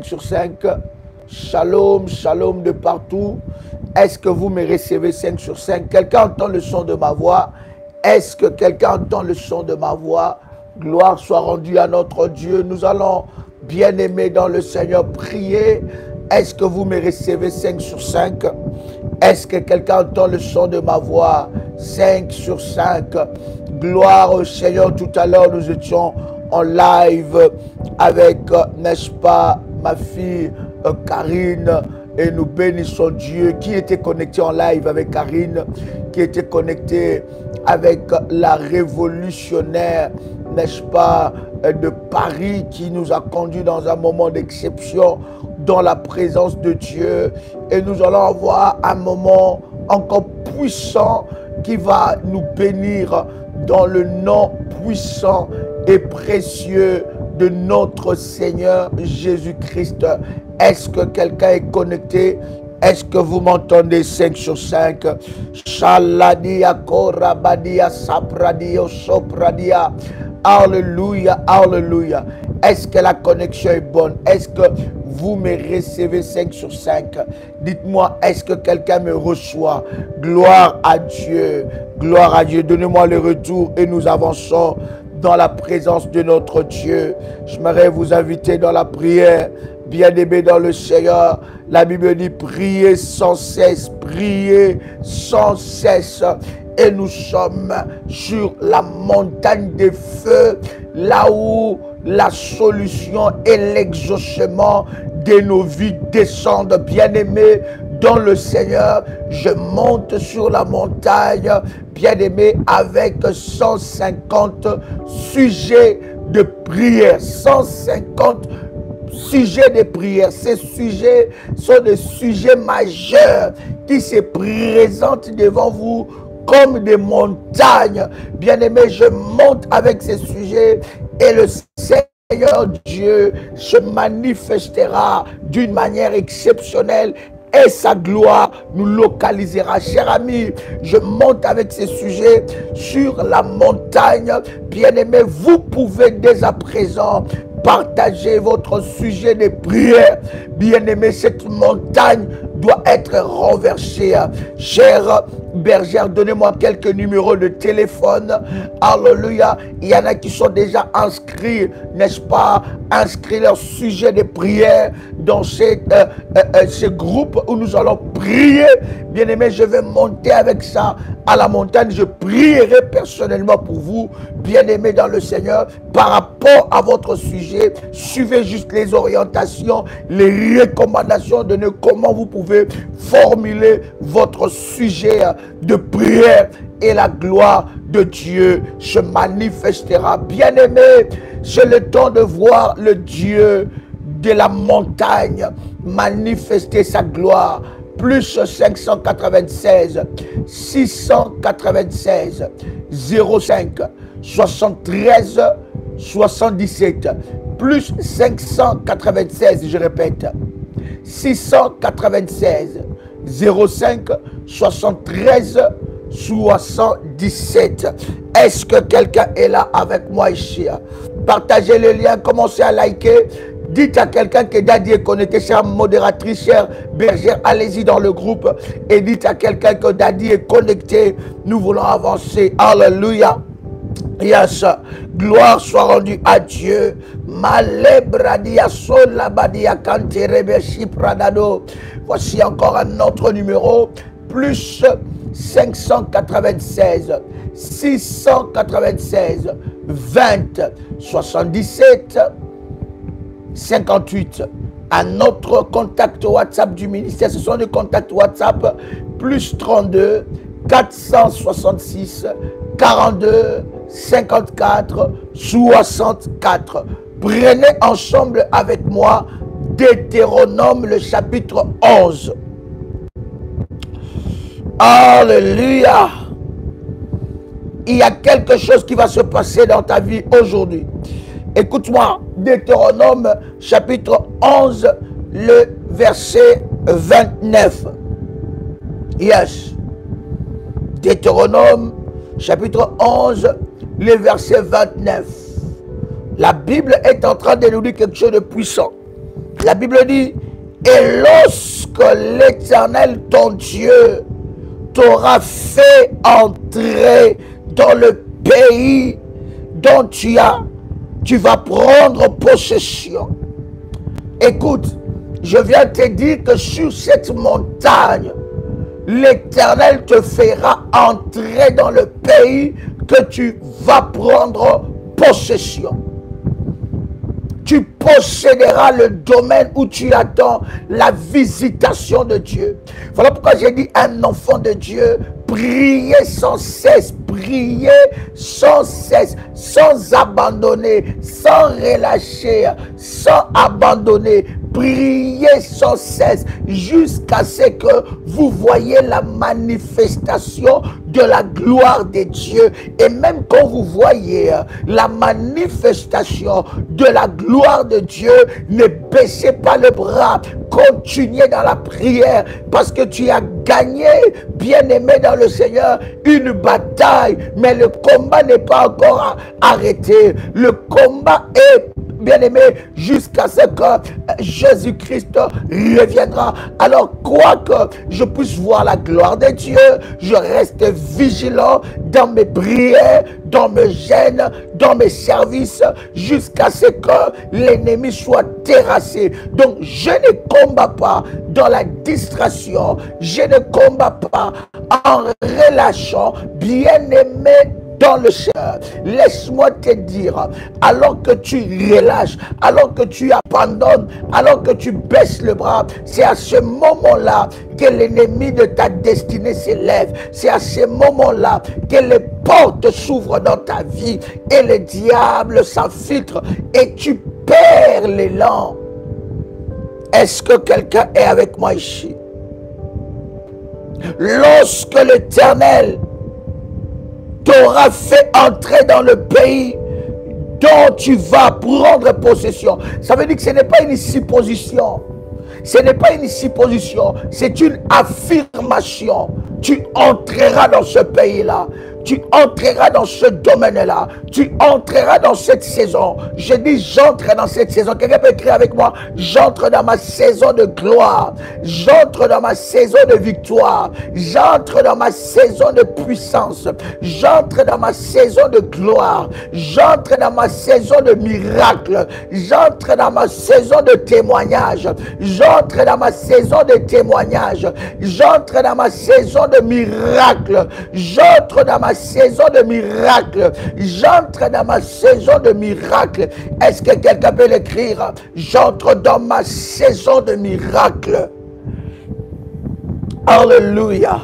sur 5. Shalom, shalom de partout. Est-ce que vous me recevez 5 sur 5? Quelqu'un entend le son de ma voix? Est-ce que quelqu'un entend le son de ma voix? Gloire soit rendue à notre Dieu. Nous allons, bien-aimés dans le Seigneur, prier. Est-ce que vous me recevez 5 sur 5? Est-ce que quelqu'un entend le son de ma voix? 5 sur 5. Gloire au Seigneur. Tout à l'heure, nous étions en live avec, n'est-ce pas, ma fille Karine. Et nous bénissons Dieu qui était connecté en live avec Karine, qui était connecté avec la révolutionnaire, n'est-ce pas, de Paris, qui nous a conduits dans un moment d'exception dans la présence de Dieu. Et nous allons avoir un moment encore puissant qui va nous bénir dans le nom puissant et précieux de notre Seigneur Jésus-Christ. Est-ce que quelqu'un est connecté? Est-ce que vous m'entendez? 5 sur 5. Shaladia korabadia sapradia sopradia. Alléluia, alléluia. Est-ce que la connexion est bonne? Est-ce que vous me recevez 5 sur 5? Dites-moi, est-ce que quelqu'un me reçoit? Gloire à Dieu. Gloire à Dieu. Donnez-moi le retour et nous avançons dans la présence de notre Dieu. J'aimerais vous inviter dans la prière. Bien-aimés dans le Seigneur, la Bible dit priez sans cesse, priez sans cesse. Et nous sommes sur la montagne des feux, là où la solution et l'exaucement de nos vies descendent. Bien-aimés dans le Seigneur, je monte sur la montagne, bien-aimés, avec 150 sujets de prière, 150 sujets de prière. Ces sujets sont des sujets majeurs qui se présentent devant vous comme des montagnes. Bien-aimés, je monte avec ces sujets et le Seigneur Dieu se manifestera d'une manière exceptionnelle et sa gloire nous localisera. Cher ami, je monte avec ces sujets sur la montagne. Bien-aimés, vous pouvez dès à présent partager votre sujet de prière. Bien-aimé, cette montagne doit être renversée. Chère bergère, donnez-moi quelques numéros de téléphone. Alléluia. Il y en a qui sont déjà inscrits, n'est-ce pas, inscrits leur sujet de prière dans ce groupe où nous allons prier. Bien-aimé, je vais monter avec ça à la montagne. Je prierai personnellement pour vous, bien-aimés dans le Seigneur, par rapport à votre sujet. Suivez juste les orientations, les recommandations de comment vous pouvez formuler votre sujet de prière et la gloire de Dieu se manifestera. Bien-aimé, c'est le temps de voir le Dieu de la montagne manifester sa gloire. Plus 596 696 05 73 77 plus 596, je répète, 696 05 73 77. Est-ce que quelqu'un est là avec moi ici? Partagez le lien, commencez à liker. Dites à quelqu'un que Daddy est connecté, chère modératrice, chère bergère, allez-y dans le groupe et dites à quelqu'un que Daddy est connecté. Nous voulons avancer. Alléluia. Yes. Gloire soit rendue à Dieu. Malebradia solabadia kanterebeshi pradado. Voici encore un autre numéro. Plus 596 696 20 77 58. Un autre contact WhatsApp du ministère, ce sont des contacts WhatsApp, plus 32 466 42 54 64. Prenez ensemble avec moi Deutéronome, le chapitre 11. Alléluia. Il y a quelque chose qui va se passer dans ta vie aujourd'hui. Écoute-moi, Deutéronome chapitre 11, le verset 29. Yes. Deutéronome chapitre 11, le verset 29. La Bible est en train de nous dire quelque chose de puissant. La Bible dit, et lorsque l'Éternel, ton Dieu, t'aura fait entrer dans le pays dont tu vas prendre possession. Écoute, je viens te dire que sur cette montagne, l'Éternel te fera entrer dans le pays que tu vas prendre possession. Tu posséderas le domaine où tu attends la visitation de Dieu. Voilà pourquoi j'ai dit un enfant de Dieu, priez sans cesse, priez sans cesse, sans abandonner, sans relâcher, sans abandonner. Priez sans cesse jusqu'à ce que vous voyez la manifestation de la gloire de Dieu. Et même quand vous voyez la manifestation de la gloire de Dieu, ne baissez pas le bras. Continuez dans la prière parce que tu as gagné, bien-aimé dans le Seigneur, une bataille. Mais le combat n'est pas encore arrêté. Le combat est, bien-aimé, jusqu'à ce que Jésus-Christ reviendra. Alors, quoi que je puisse voir la gloire de Dieu, je reste vigilant dans mes prières, dans mes gênes, dans mes services, jusqu'à ce que l'ennemi soit terrassé. Donc, je ne combats pas dans la distraction, je ne combats pas en relâchant, bien-aimé dans le Seigneur. Laisse-moi te dire, alors que tu relâches, alors que tu abandonnes, alors que tu baisses le bras, c'est à ce moment-là que l'ennemi de ta destinée s'élève. C'est à ce moment-là que les portes s'ouvrent dans ta vie et le diable s'infiltre et tu perds l'élan. Est-ce que quelqu'un est avec moi ici? Lorsque l'Éternel t'aura fait entrer dans le pays dont tu vas prendre possession. Ça veut dire que ce n'est pas une supposition. Ce n'est pas une supposition, c'est une affirmation. Tu entreras dans ce pays-là. Tu entreras dans ce domaine-là. Tu entreras dans cette saison. Je dis j'entre dans cette saison. Quelqu'un peut écrire avec moi. J'entre dans ma saison de gloire. J'entre dans ma saison de victoire. J'entre dans ma saison de puissance. J'entre dans ma saison de gloire. J'entre dans ma saison de miracle. J'entre dans ma saison de témoignage. J'entre dans ma saison de témoignage. J'entre dans ma saison de miracle. J'entre dans ma saison de miracle. J'entre dans ma saison de miracle. Est-ce que quelqu'un peut l'écrire? J'entre dans ma saison de miracle. Alléluia.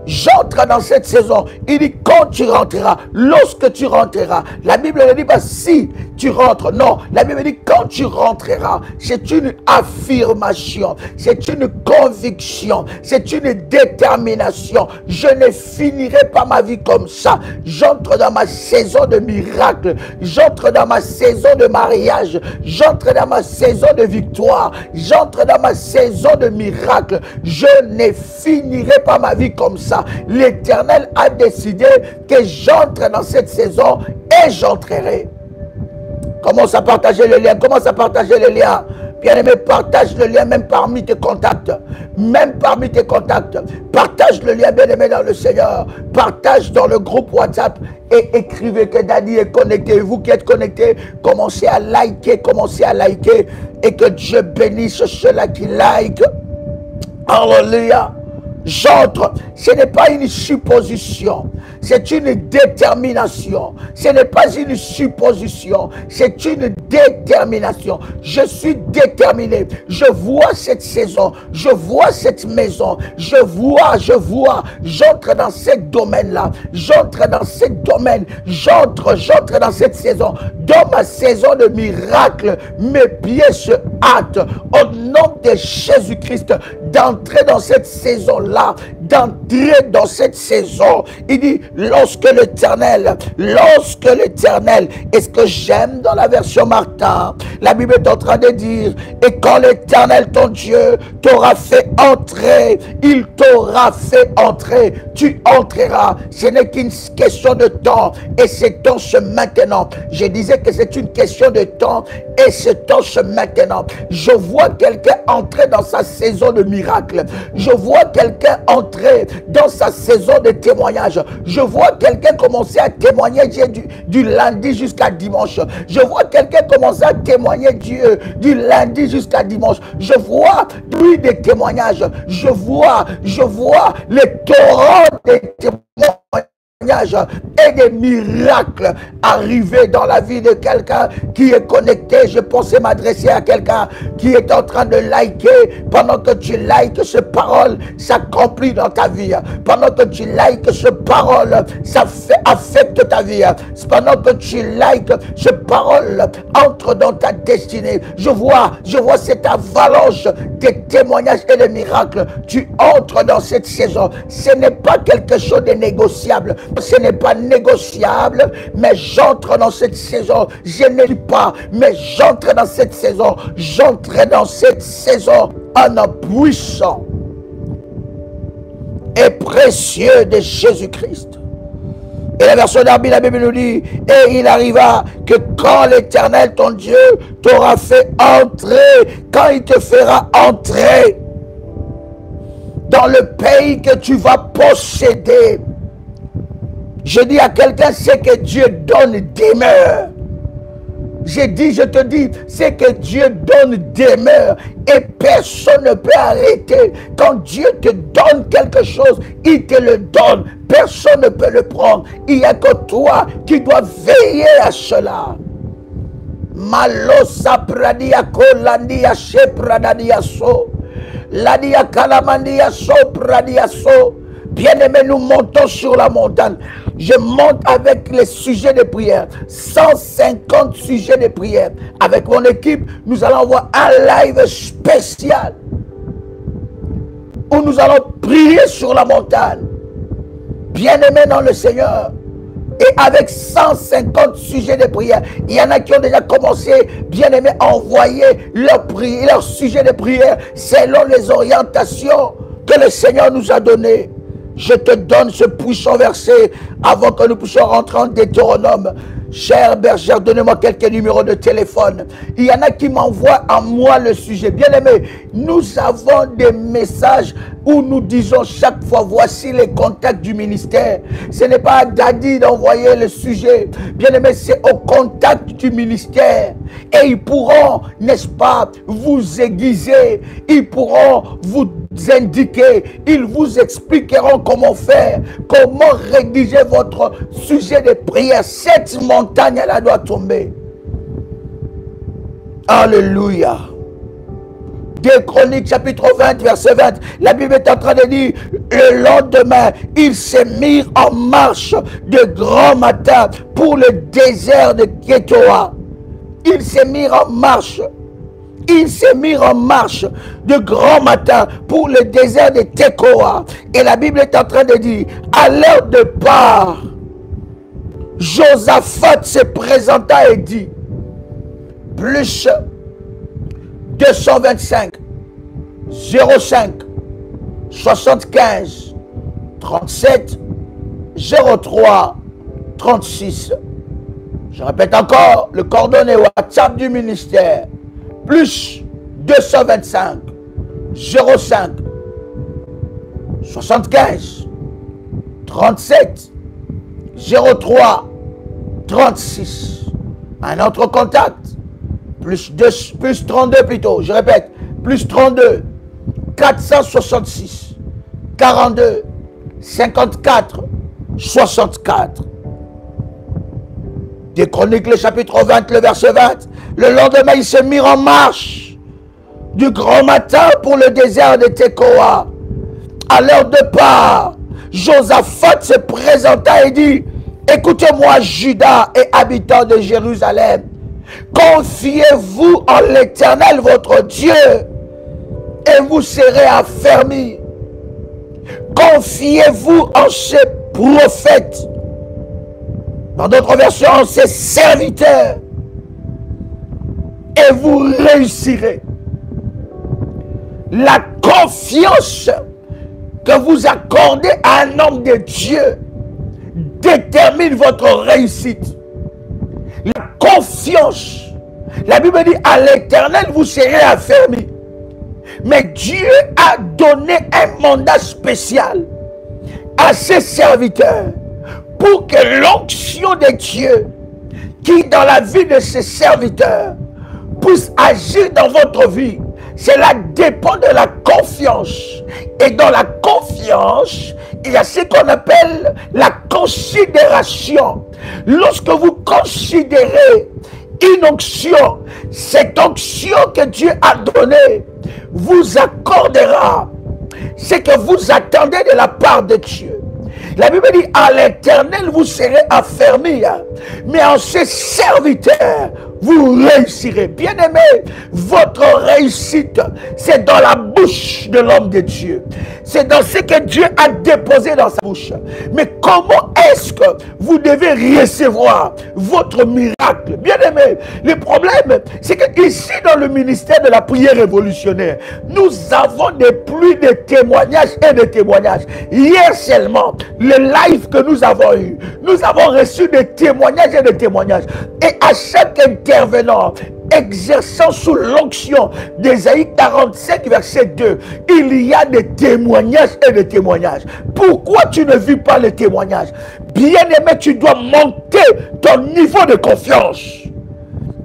J'entre dans cette saison. Il dit quand tu rentreras, lorsque tu rentreras. La Bible ne dit pas si tu rentres. Non, la Bible dit quand tu rentreras. C'est une affirmation. C'est une conviction. C'est une détermination. Je ne finirai pas ma vie comme ça. J'entre dans ma saison de miracle. J'entre dans ma saison de mariage. J'entre dans ma saison de victoire. J'entre dans ma saison de miracle. Je ne finirai pas ma vie comme ça. L'Éternel a décidé que j'entre dans cette saison et j'entrerai. Commence à partager le lien. Commence à partager le lien. Bien-aimé, partage le lien même parmi tes contacts. Même parmi tes contacts. Partage le lien, bien-aimé, dans le Seigneur. Partage dans le groupe WhatsApp et écrivez que Daddy est connecté. Vous qui êtes connectés, commencez à liker. Commencez à liker. Et que Dieu bénisse ceux-là qui like. Alléluia. J'entre, ce n'est pas une supposition, c'est une détermination. Ce n'est pas une supposition, c'est une détermination. Je suis déterminé. Je vois cette saison, je vois cette maison, je vois, j'entre dans ce domaine-là, j'entre dans ce domaine, j'entre dans cette saison. Dans ma saison de miracle, mes pieds se hâtent au nom de Jésus-Christ d'entrer dans cette saison-là. saison-là, d'entrer dans cette saison. Il dit, lorsque l'Éternel, et ce que j'aime dans la version Martin, la Bible est en train de dire, et quand l'Éternel, ton Dieu, t'aura fait entrer, il t'aura fait entrer, tu entreras. Ce n'est qu'une question de temps, et ce temps se maintenant. Je disais que c'est une question de temps, et ce temps se maintenant. Je vois quelqu'un entrer dans sa saison de miracle. Je vois quelqu'un entrer dans sa saison de témoignage. Je vois quelqu'un commencer à témoigner du lundi jusqu'à dimanche. Je vois quelqu'un commencer à témoigner du lundi jusqu'à dimanche. Je vois des témoignages. Je vois les torrents des témoignages et des miracles arriver dans la vie de quelqu'un qui est connecté. Je pensais m'adresser à quelqu'un qui est en train de liker. Pendant que tu likes, ce parole s'accomplit dans ta vie. Pendant que tu likes, ce parole, ça affecte ta vie. Pendant que tu likes, ce parole entre dans ta destinée. Je vois cette avalanche des témoignages et des miracles. Tu entres dans cette saison. Ce n'est pas quelque chose de négociable. Ce n'est pas négociable, mais j'entre dans cette saison. Je ne dis pas, mais j'entre dans cette saison. J'entre dans cette saison en puissant et précieux de Jésus-Christ. Et la version d'Arbi, la Bible nous dit, et il arriva que quand l'Éternel, ton Dieu, t'aura fait entrer, quand il te fera entrer dans le pays que tu vas posséder, je dis à quelqu'un, c'est que Dieu donne demeure. Je te dis, c'est que Dieu donne demeure et personne ne peut arrêter. Quand Dieu te donne quelque chose, il te le donne. Personne ne peut le prendre. Il n'y a que toi qui dois veiller à cela. Malosa pradia kolandia she pradadia so. Ladia kalamandia so pradia so. Bien-aimés, nous montons sur la montagne. Je monte avec les sujets de prière. 150 sujets de prière. Avec mon équipe, nous allons avoir un live spécial où nous allons prier sur la montagne. Bien-aimés dans le Seigneur. Et avec 150 sujets de prière, il y en a qui ont déjà commencé, bien-aimés, à envoyer leurs sujets de prière selon les orientations que le Seigneur nous a données. Je te donne ce puissant verset avant que nous puissions rentrer en Deutéronome. Chère bergère, donnez-moi quelques numéros de téléphone. Il y en a qui m'envoient à moi le sujet. Bien aimé, nous avons des messages où nous disons chaque fois, voici les contacts du ministère. Ce n'est pas à Daddy d'envoyer le sujet. Bien aimé, c'est au contact du ministère. Et ils pourront, n'est-ce pas, vous aiguiser. Ils pourront vous indiquer. Ils vous expliqueront comment faire, comment rédiger votre sujet de prière. Cette montagne, elle doit tomber. Alléluia. 2 Chroniques chapitre 20 verset 20, la Bible est en train de dire, le lendemain, ils se mirent en marche de grand matin pour le désert de Kétoa. Ils se mirent en marche. Ils se mirent en marche de grand matin pour le désert de Tekoa. Et la Bible est en train de dire, à leur départ, Josaphat se présenta et dit, plus 225 05 75 37 03 36. Je répète encore, le coordonnées WhatsApp du ministère, plus 225 05 75 37 03 36. Un autre contact, plus 32 plutôt, je répète, plus 32 466 42 54 64. Des Chroniques, le chapitre 20, le verset 20. Le lendemain, ils se mirent en marche du grand matin pour le désert de Tekoa. À leur départ, Josaphat se présenta et dit, écoutez-moi, Juda et habitants de Jérusalem, confiez-vous en l'Éternel votre Dieu et vous serez affermis. Confiez-vous en ces prophètes. Dans d'autres versions, en ces serviteurs. Et vous réussirez. La confiance que vous accordez à un homme de Dieu détermine votre réussite. La confiance. La Bible dit, à l'Éternel, vous serez affermis. Mais Dieu a donné un mandat spécial à ses serviteurs pour que l'onction de Dieu qui dans la vie de ses serviteurs puisse agir dans votre vie. Cela dépend de la confiance. Et dans la confiance, il y a ce qu'on appelle la considération. Lorsque vous considérez une onction, cette onction que Dieu a donnée vous accordera ce que vous attendez de la part de Dieu. La Bible dit, à l'Éternel vous serez affermis, mais en ses serviteurs vous réussirez. Bien-aimé, votre réussite, c'est dans la bouche de l'homme de Dieu. C'est dans ce que Dieu a déposé dans sa bouche. Mais comment est-ce que vous devez recevoir votre miracle? Bien-aimé, le problème, c'est que ici, dans le ministère de la prière révolutionnaire, nous avons des pluies de témoignages et de témoignages. Hier seulement, le live que nous avons eu, nous avons reçu des témoignages et des témoignages. Et à chaque intervenant exerçant sous l'onction d'Ésaïe 45 verset 2, il y a des témoignages et des témoignages. Pourquoi tu ne vis pas les témoignages? Bien-aimé, tu dois monter ton niveau de confiance.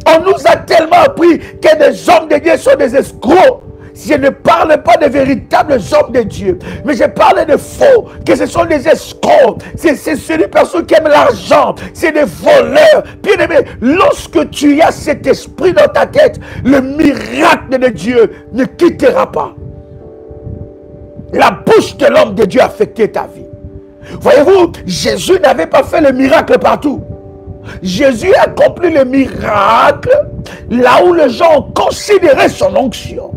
On nous a tellement appris que des hommes de Dieu sont des escrocs. Je ne parle pas de véritables hommes de Dieu, mais je parle de faux, que ce sont des escrocs, c'est des personnes qui aiment l'argent, c'est des voleurs. Bien aimé, lorsque tu as cet esprit dans ta tête, le miracle de Dieu ne quittera pas. La bouche de l'homme de Dieu a affecté ta vie. Voyez-vous, Jésus n'avait pas fait le miracle partout. Jésus a accompli le miracle là où les gens ont considéré son onction.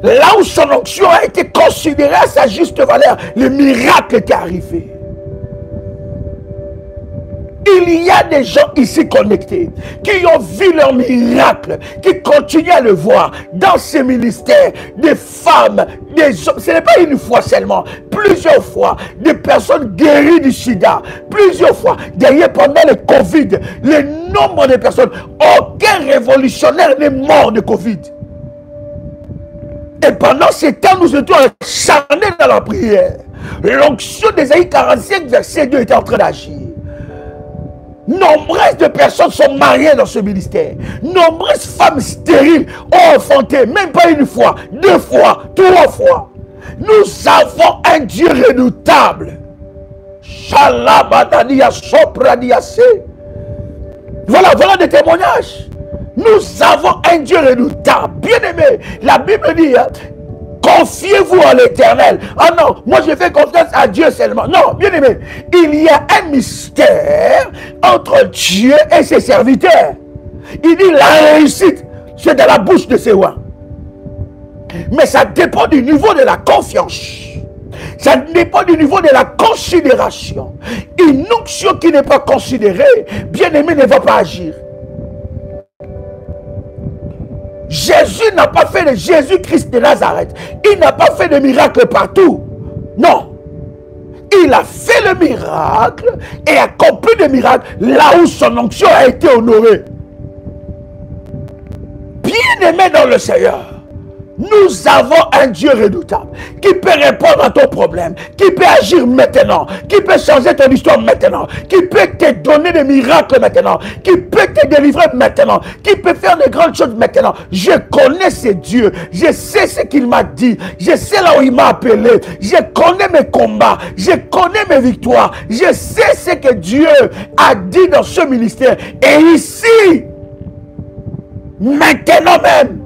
Là où son onction a été considérée à sa juste valeur, le miracle est arrivé. Il y a des gens ici connectés qui ont vu leur miracle, qui continuent à le voir dans ces ministères, des femmes, des hommes. Ce n'est pas une fois seulement, plusieurs fois, des personnes guéries du sida, plusieurs fois. Derrière, pendant le Covid, le nombre de personnes, aucun révolutionnaire n'est mort de Covid. Et pendant ce temps, nous étions acharnés dans la prière. L'onction d'Ésaïe 45, verset 2 était en train d'agir. Nombreuses de personnes sont mariées dans ce ministère. Nombreuses femmes stériles ont enfanté, même pas une fois, deux fois, trois fois. Nous avons un Dieu redoutable. Voilà des témoignages. Nous avons un Dieu redoutable. Bien-aimé, la Bible dit, confiez-vous à l'Éternel. Ah non, moi je fais confiance à Dieu seulement. Non, bien-aimé, il y a un mystère entre Dieu et ses serviteurs. Il dit la réussite, c'est dans la bouche de ses rois. Mais ça dépend du niveau de la confiance. Ça dépend du niveau de la considération. Une onction qui n'est pas considérée, bien-aimé, ne va pas agir. Jésus n'a pas fait de Jésus-Christ de Nazareth. Il n'a pas fait de miracle partout. Non. Il a fait le miracle et accompli le miracle là où son onction a été honorée. Bien-aimé dans le Seigneur, nous avons un Dieu redoutable qui peut répondre à ton problème, qui peut agir maintenant, qui peut changer ton histoire maintenant, qui peut te donner des miracles maintenant, qui peut te délivrer maintenant, qui peut faire de grandes choses maintenant. Je connais ce Dieu, je sais ce qu'il m'a dit, je sais là où il m'a appelé, je connais mes combats, je connais mes victoires, je sais ce que Dieu a dit dans ce ministère. Et ici, maintenant même,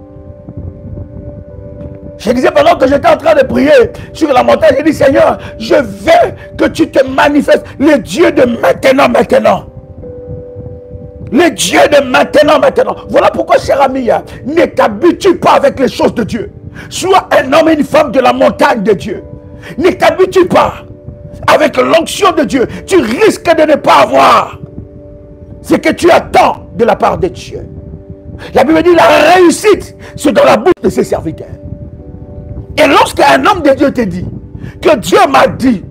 je disais pendant que j'étais en train de prier sur la montagne, j'ai dit Seigneur, je veux que tu te manifestes, le Dieu de maintenant. Le Dieu de maintenant. Voilà pourquoi, cher ami, ne t'habitue pas avec les choses de Dieu. Sois un homme et une femme de la montagne de Dieu. Ne t'habitue pas avec l'onction de Dieu. Tu risques de ne pas avoir ce que tu attends de la part de Dieu. La Bible dit la réussite, c'est dans la bouche de ses serviteurs. Et lorsqu'un homme de Dieu te dit que Dieu m'a dit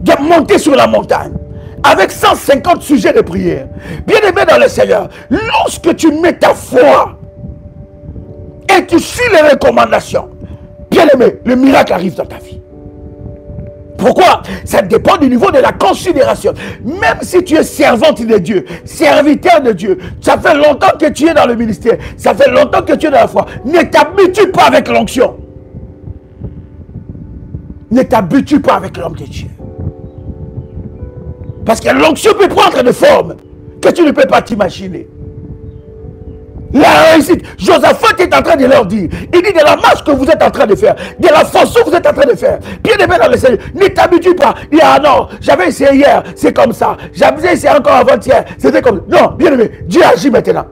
de monter sur la montagne avec 150 sujets de prière, bien aimé dans le Seigneur, lorsque tu mets ta foi et tu suis les recommandations, bien aimé, le miracle arrive dans ta vie. Pourquoi? Ça dépend du niveau de la considération. Même si tu es servante de Dieu, serviteur de Dieu, ça fait longtemps que tu es dans le ministère, ça fait longtemps que tu es dans la foi, ne t'habitue pas avec l'onction. Ne t'habitue pas avec l'homme de Dieu. Parce que l'onction peut prendre des formes que tu ne peux pas t'imaginer. La réussite, Josaphat est en train de leur dire, il dit de la marche que vous êtes en train de faire, de la façon que vous êtes en train de faire, bien aimé dans le Seigneur, ne t'habitue pas. Il dit, ah non, j'avais essayé hier, c'est comme ça, j'avais essayé encore avant-hier, c'était comme ça. Non, bien aimé, Dieu agit maintenant.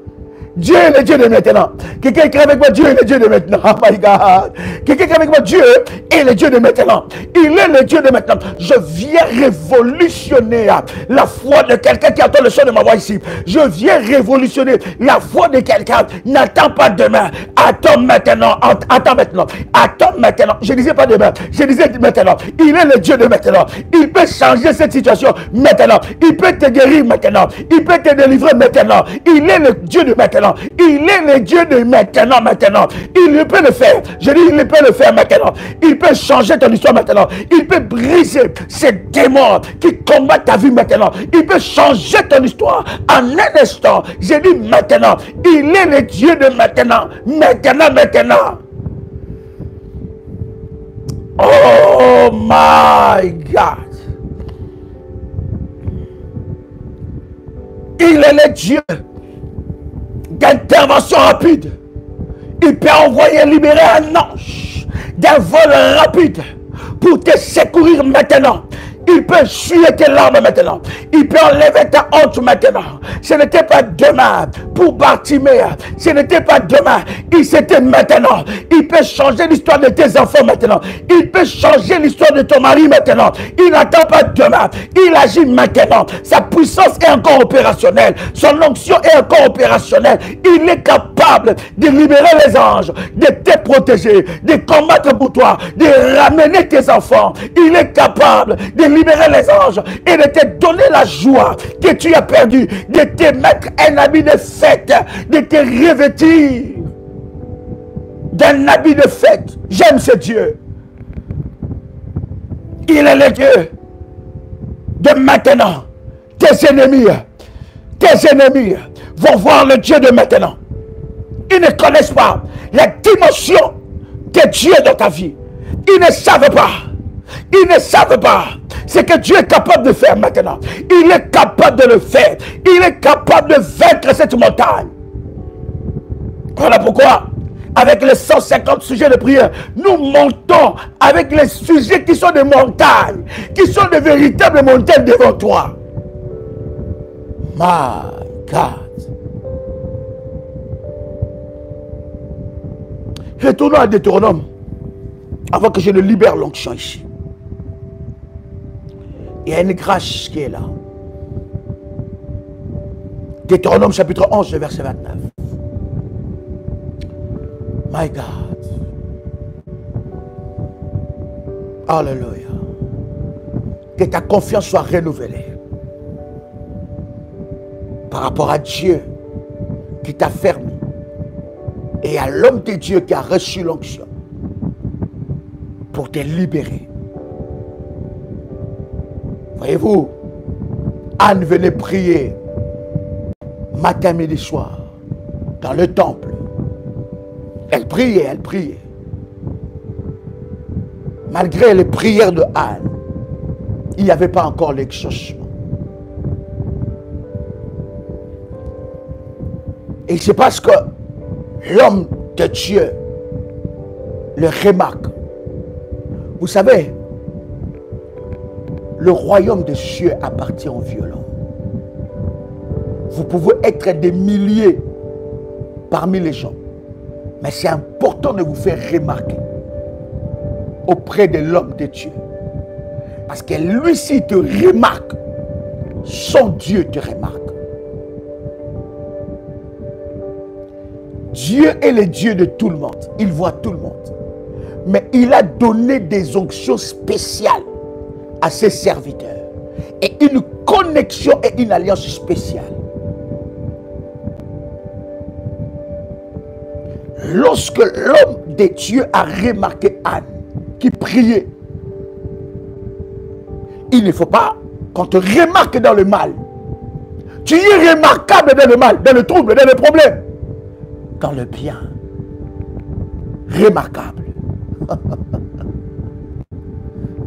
Dieu est le Dieu de maintenant. Quelqu'un qui est avec moi, Dieu est le Dieu de maintenant. Oh my God. Quelqu'un qui est avec moi, Dieu est le Dieu de maintenant. Il est le Dieu de maintenant. Je viens révolutionner la foi de quelqu'un qui entend le son de ma voix ici. Je viens révolutionner la foi de quelqu'un. N'attends pas demain. Attends maintenant. Attends maintenant. Attends maintenant. Je ne disais pas demain. Je disais maintenant. Il est le Dieu de maintenant. Il peut changer cette situation maintenant. Il peut te guérir maintenant. Il peut te délivrer maintenant. Il est le Dieu de maintenant. Il est le Dieu de maintenant, maintenant. Il peut le faire. Je dis, il peut le faire maintenant. Il peut changer ton histoire maintenant. Il peut briser ces démons qui combattent ta vie maintenant. Il peut changer ton histoire en un instant. Je dis maintenant. Il est le Dieu de maintenant. Maintenant, maintenant. Oh my God. Il est le Dieu d'intervention rapide. Il peut envoyer, libérer un ange d'un vol rapide pour te secourir maintenant. Il peut essuyer tes larmes maintenant. Il peut enlever ta honte maintenant. Ce n'était pas demain pour Bartimée. Ce n'était pas demain. C'était maintenant. Il peut changer l'histoire de tes enfants maintenant. Il peut changer l'histoire de ton mari maintenant. Il n'attend pas demain. Il agit maintenant. Sa puissance est encore opérationnelle. Son onction est encore opérationnelle. Il est capable de libérer les anges, de te protéger, de combattre pour toi, de ramener tes enfants. Il est capable de libérer les anges et de te donner la joie que tu as perdue, de te mettre un habit de fête, de te revêtir d'un habit de fête. J'aime ce Dieu. Il est le Dieu de maintenant. Tes ennemis vont voir le Dieu de maintenant. Ils ne connaissent pas la dimension de Dieu dans ta vie. Ils ne savent pas. Ils ne savent pas ce que Dieu est capable de faire maintenant. Il est capable de le faire. Il est capable de vaincre cette montagne. Voilà pourquoi, avec les 150 sujets de prière, nous montons avec les sujets qui sont des montagnes, qui sont de véritables montagnes devant toi. My God. Retournons à Deutéronome avant que je ne libère l'onction ici. Il y a une grâce qui est là. Deutéronome chapitre 11, verset 29. My God. Alléluia. Que ta confiance soit renouvelée par rapport à Dieu qui t'a fermé et à l'homme de Dieu qui a reçu l'onction pour te libérer. Voyez-vous, Anne venait prier matin, midi, soir dans le temple. Elle priait, elle priait. Malgré les prières de Anne, il n'y avait pas encore l'exaucement. Et c'est parce que l'homme de Dieu le remarque. Vous savez, le royaume des cieux appartient aux violents. Vous pouvez être des milliers parmi les gens, mais c'est important de vous faire remarquer. auprès de l'homme de Dieu. Parce que lui, s'il te remarque, son Dieu te remarque. Dieu est le Dieu de tout le monde. Il voit tout le monde. Mais il a donné des onctions spéciales à ses serviteurs. Et une connexion et une alliance spéciale. Lorsque l'homme de Dieu a remarqué Anne, qui priait, il ne faut pas qu'on te remarque dans le mal. Tu es remarquable dans le mal, dans le trouble, dans le problème. Dans le bien, remarquable.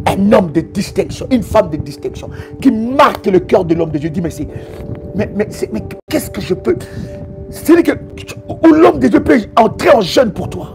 Un homme de distinction, une femme de distinction, qui marque le cœur de l'homme de Dieu. Dit, mais qu'est-ce que je peux... C'est-à-dire que où l'homme de Dieu peut entrer en jeûne pour toi.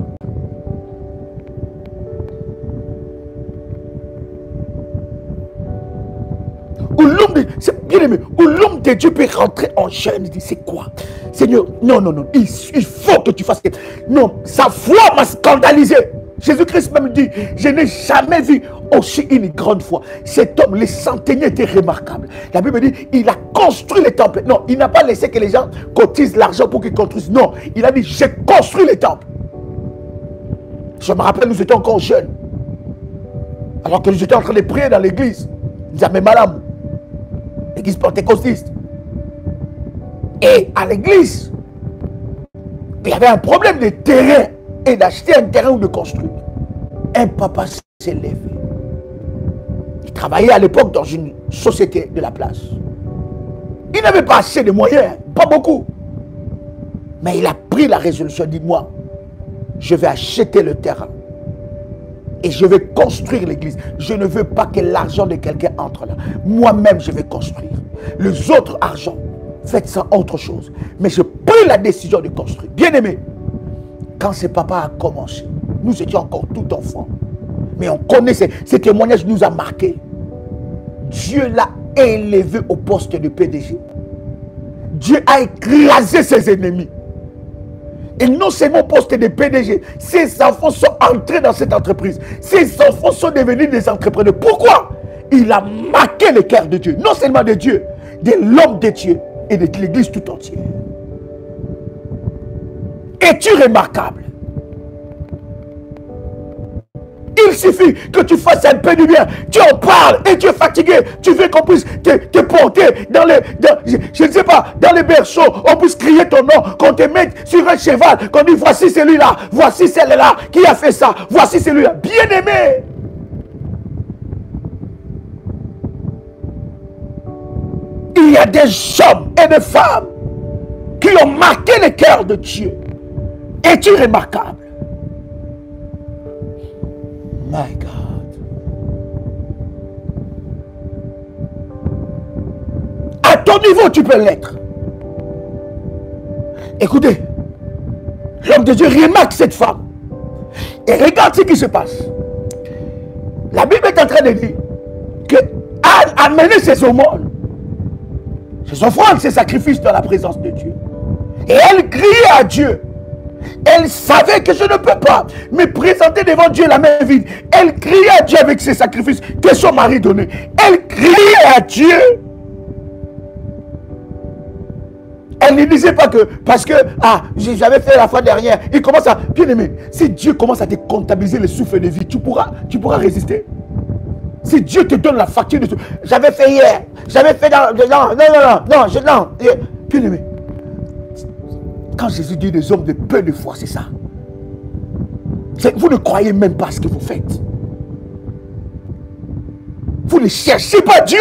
Où l'homme de... C'est bien aimé. Où l'homme de Dieu peut rentrer en jeûne. Il dit, c'est quoi? Seigneur, non. Il faut que tu fasses... Non, sa foi m'a scandalisé. Jésus-Christ même dit, je n'ai jamais vu aussi une grande foi. Cet homme, les centeniers étaient remarquables. La Bible dit, il a construit les temples. Non, il n'a pas laissé que les gens cotisent l'argent pour qu'ils construisent. Non, il a dit, j'ai construit les temples. Je me rappelle, nous étions encore jeunes. Alors que nous étions en train de prier dans l'église. Nous avions Malam, l'église pentecôtiste. Et à l'église, il y avait un problème de terrain. Et d'acheter un terrain ou de construire. Un papa s'est levé. Il travaillait à l'époque dans une société de la place. Il n'avait pas assez de moyens, pas beaucoup. Mais il a pris la résolution, dit, moi, je vais acheter le terrain. Et je vais construire l'église. Je ne veux pas que l'argent de quelqu'un entre là. Moi-même, je vais construire. Les autres argents, faites ça autre chose. Mais je prends la décision de construire. Bien aimé. Quand ce papa a commencé, nous étions encore tout enfants. Mais on connaît ces témoignages, nous a marqués. Dieu l'a élevé au poste de PDG. Dieu a écrasé ses ennemis. Et non seulement au poste de PDG, ses enfants sont entrés dans cette entreprise. Ses enfants sont devenus des entrepreneurs. Pourquoi? Il a marqué le cœur de Dieu. Non seulement de Dieu, de l'homme de Dieu et de l'église tout entière. Es-tu remarquable? Il suffit que tu fasses un peu du bien. Tu en parles et tu es fatigué. Tu veux qu'on puisse te porter dans les... je ne sais pas, dans les berceaux. On puisse crier ton nom. Qu'on te mette sur un cheval. Qu'on dit voici celui-là. Voici celle-là qui a fait ça. Voici celui-là. Bien aimé. Il y a des hommes et des femmes qui ont marqué le cœur de Dieu. Es-tu remarquable? My God. À ton niveau, tu peux l'être. Écoutez, l'homme de Dieu remarque cette femme. Et regarde ce qui se passe. La Bible est en train de dire que Anne a mené ses aumônes, ses offrandes, ses sacrifices dans la présence de Dieu. Et elle criait à Dieu. Elle savait que je ne peux pas me présenter devant Dieu la main vide. Elle criait à Dieu avec ses sacrifices que son mari donnait. Elle criait à Dieu. Elle ne disait pas que parce que j'avais fait la fois dernière. Il commence à... Bien aimé, si Dieu commence à te comptabiliser le souffle de vie, tu pourras résister. Si Dieu te donne la facture de tout. J'avais fait hier. J'avais fait dans... Non. Bien aimé. Quand Jésus dit des hommes de peu de foi, c'est ça. Vous ne croyez même pas ce que vous faites. Vous ne cherchez pas Dieu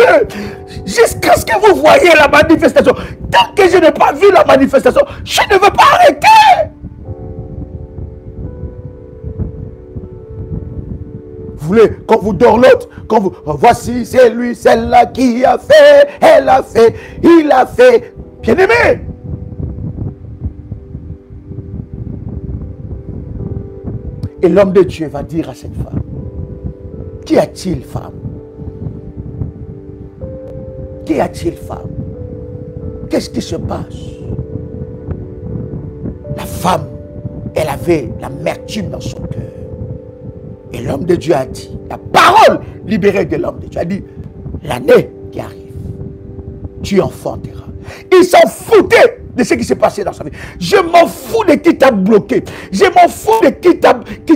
jusqu'à ce que vous voyez la manifestation. Tant que je n'ai pas vu la manifestation, je ne veux pas arrêter. Vous voulez, quand vous dorlotez, quand vous... Voici, c'est lui, celle-là qui a fait, elle a fait, il a fait. Bien aimé. Et l'homme de Dieu va dire à cette femme, qu'y a-t-il, femme? Qu'y a-t-il, femme? Qu'est-ce qui se passe? La femme, elle avait l'amertume dans son cœur. Et l'homme de Dieu a dit, la parole libérée de l'homme de Dieu a dit, l'année qui arrive, tu enfanteras. Il s'en foutait de ce qui s'est passé dans sa vie. Je m'en fous de qui t'a bloqué. Je m'en fous de qui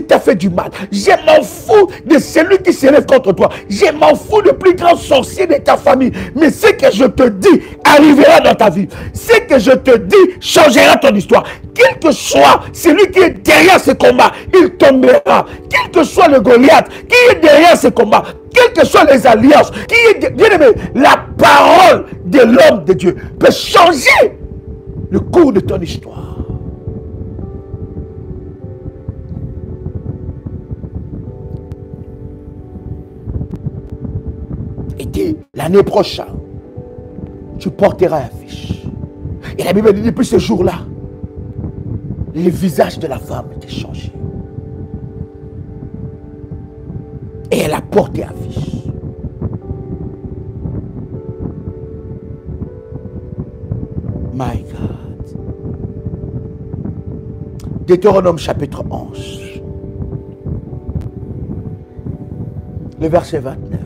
t'a fait du mal. Je m'en fous de celui qui se lève contre toi. Je m'en fous du plus grand sorcier de ta famille. Mais ce que je te dis arrivera dans ta vie. Ce que je te dis changera ton histoire. Quel que soit celui qui est derrière ce combat, il tombera. Quel que soit le Goliath qui est derrière ce combat, quelles que soient les alliances, bien aimé, la parole de l'homme de Dieu peut changer le cours de ton histoire. Et dit, l'année prochaine, tu porteras un fiche. Et la Bible dit, depuis ce jour-là, le visage de la femme était changé. Et elle a porté un fils. My God. Deutéronome chapitre 11. Le verset 29.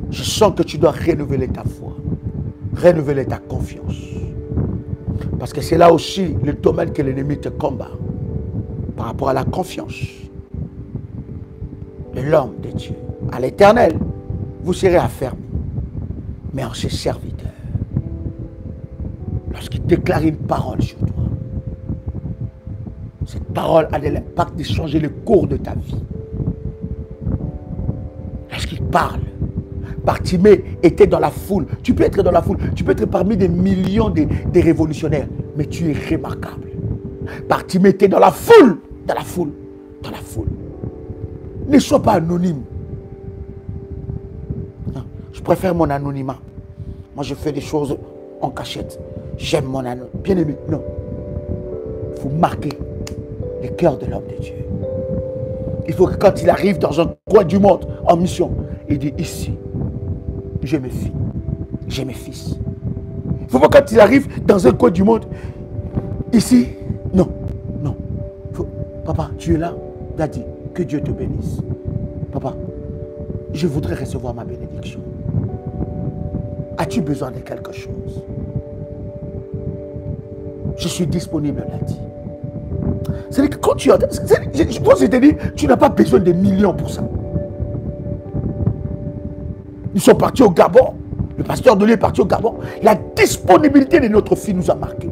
Je sens que tu dois renouveler ta foi. Renouveler ta confiance. Parce que c'est là aussi le domaine que l'ennemi te combat. Par rapport à la confiance de l'homme de Dieu. À l'Éternel, vous serez affermis. Mais en ses serviteurs, lorsqu'il déclare une parole sur toi, cette parole a de l'impact de changer le cours de ta vie. Lorsqu'il parle, Bartimée était dans la foule. Tu peux être dans la foule, tu peux être parmi des millions de révolutionnaires, mais tu es remarquable. Bartimée était dans la foule. Dans la foule, dans la foule. Ne sois pas anonyme. Non, je préfère mon anonymat. Moi, je fais des choses en cachette. J'aime mon anonymat. Bien aimé, non. Il faut marquer le cœur de l'homme de Dieu. Il faut que quand il arrive dans un coin du monde en mission, il dit ici, j'ai mes filles, j'ai mes fils. Il faut que quand il arrive dans un coin du monde, ici, non. Papa, tu es là? Daddy, que Dieu te bénisse. Papa, je voudrais recevoir ma bénédiction. As-tu besoin de quelque chose? Je suis disponible, Daddy. C'est-à-dire que quand tu entends, je pense que je te dis, tu n'as pas besoin de millions pour ça. Nous sommes partis au Gabon. Le pasteur de lui est parti au Gabon. La disponibilité de notre fille nous a marqué.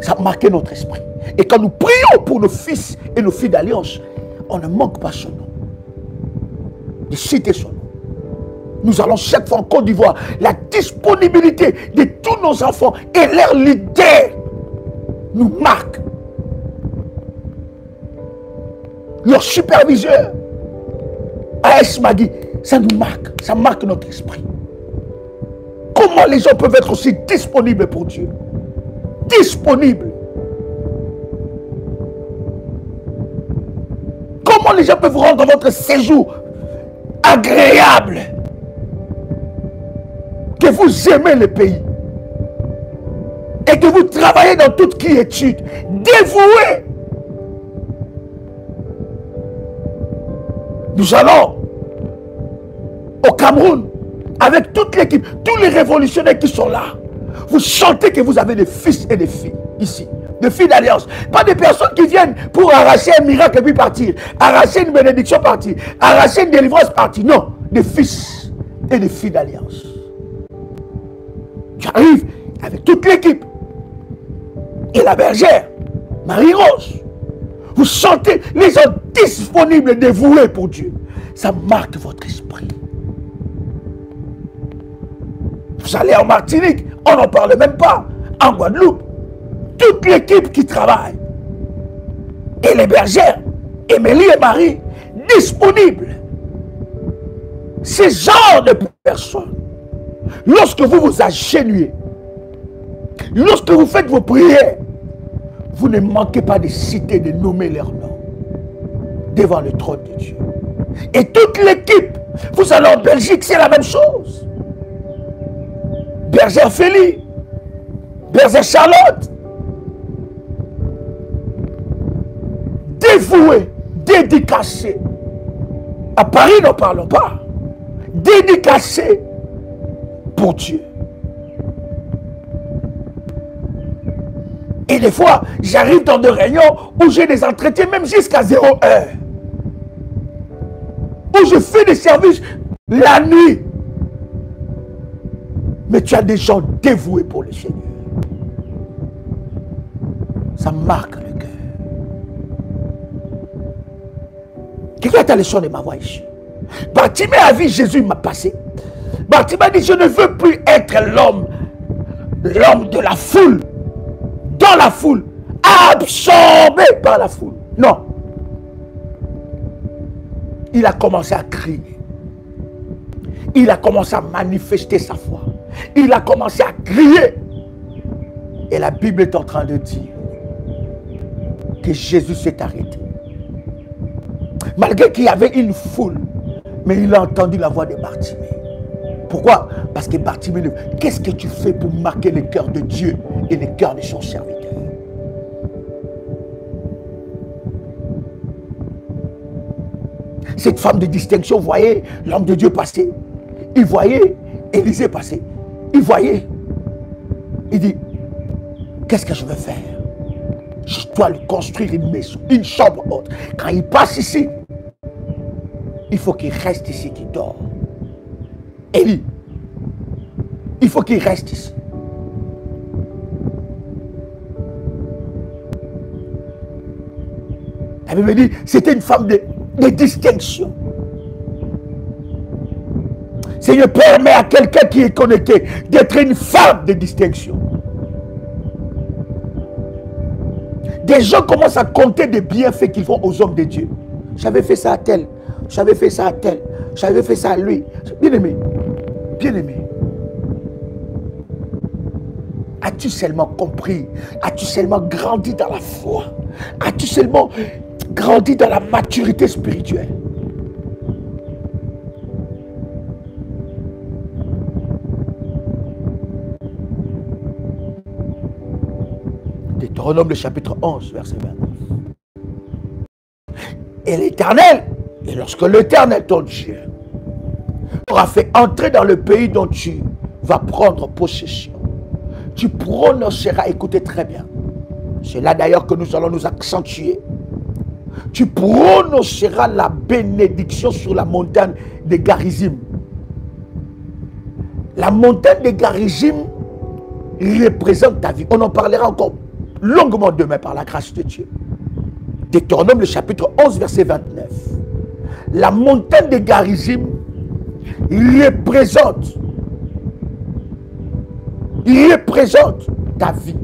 Ça a marqué notre esprit. Et quand nous prions pour nos fils et nos filles d'alliance, on ne manque pas son nom. De citer son nom. Nous allons chaque fois en Côte d'Ivoire. La disponibilité de tous nos enfants et leurs leaders nous marque. Leur superviseur, A.S. Magui, ça nous marque. Ça marque notre esprit. Comment les gens peuvent être aussi disponibles pour Dieu? Disponible. Comment les gens peuvent rendre votre séjour agréable? Que vous aimez le pays et que vous travaillez dans toute quiétude, dévoué. Nous allons au Cameroun avec toute l'équipe, tous les révolutionnaires qui sont là. Vous sentez que vous avez des fils et des filles ici, des filles d'alliance. Pas des personnes qui viennent pour arracher un miracle et puis partir, arracher une bénédiction partir, arracher une délivrance partir. Non, des fils et des filles d'alliance. J'arrive avec toute l'équipe. Et la bergère, Marie-Rose. Vous sentez les gens disponibles, dévoués pour Dieu. Ça marque votre esprit. Vous allez en Martinique, on n'en parle même pas. En Guadeloupe, toute l'équipe qui travaille. Et les bergères, Émilie et Marie, disponibles. Ces genres de personnes, lorsque vous vous agenouillez, lorsque vous faites vos prières, vous ne manquez pas de citer, de nommer leur nom devant le trône de Dieu. Et toute l'équipe, vous allez en Belgique, c'est la même chose. Bergère Félie, Bergère Charlotte, dévoué, dédicacé. À Paris, n'en parlons pas. Dédicacé pour Dieu. Et des fois, j'arrive dans des réunions où j'ai des entretiens même jusqu'à 0 heure. Où je fais des services la nuit. Mais tu as des gens dévoués pour le Seigneur. Ça marque le cœur. Quelqu'un est allé sonner ma voix ici. Bartimée a vu Jésus m'a passé. Bartimée a dit, je ne veux plus être l'homme de la foule, dans la foule, absorbé par la foule. Non. Il a commencé à crier. Il a commencé à manifester sa foi. Il a commencé à crier. Et la Bible est en train de dire que Jésus s'est arrêté. Malgré qu'il y avait une foule, mais il a entendu la voix de Bartimée. Pourquoi? Parce que Bartimée, qu'est-ce que tu fais pour marquer le cœur de Dieu et le cœur de son serviteur? Cette femme de distinction voyait l'homme de Dieu passer. Il voyait Élisée passer. Il voyait. Il dit, qu'est-ce que je veux faire? Je dois lui construire une maison, une chambre haute. Quand il passe ici, il faut qu'il reste ici, qu'il dort. Élie, il faut qu'il reste ici. La Bible dit, c'était une femme de distinction. Seigneur, permet à quelqu'un qui est connecté d'être une femme de distinction. Des gens commencent à compter des bienfaits qu'ils font aux hommes de Dieu. J'avais fait ça à tel, j'avais fait ça à tel, j'avais fait ça à lui. Bien-aimé, bien-aimé. As-tu seulement compris? As-tu seulement grandi dans la foi? As-tu seulement grandi dans la maturité spirituelle? Deutéronome le chapitre 11, verset 29. Et l'Éternel, et lorsque l'Éternel, ton Dieu, t'aura fait entrer dans le pays dont tu vas prendre possession, tu prononceras, écoutez très bien, c'est là d'ailleurs que nous allons nous accentuer, tu prononceras la bénédiction sur la montagne de Garizim. La montagne de Garizim représente ta vie. On en parlera encore longuement demain par la grâce de Dieu. Deutéronome le chapitre 11 verset 29. La montagne de Garizim représente ta vie.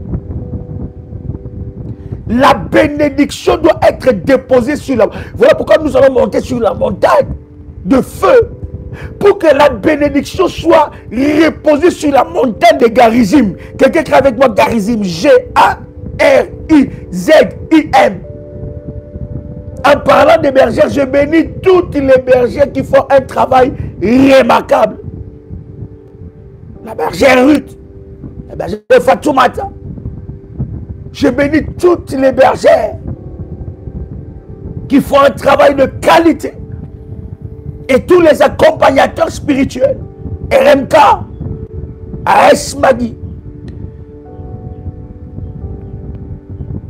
La bénédiction doit être déposée sur la... Voilà pourquoi nous allons monter sur la montagne de feu. Pour que la bénédiction soit reposée sur la montagne de Garizim. Quelqu'un qui est avec moi, Garizim. G-A-R-I-Z-I-M. En parlant des bergères, je bénis toutes les bergères qui font un travail remarquable. La bergère Ruth, la bergère Fatoumata. Je bénis toutes les bergères qui font un travail de qualité. Et tous les accompagnateurs spirituels. RMK, AS Magui.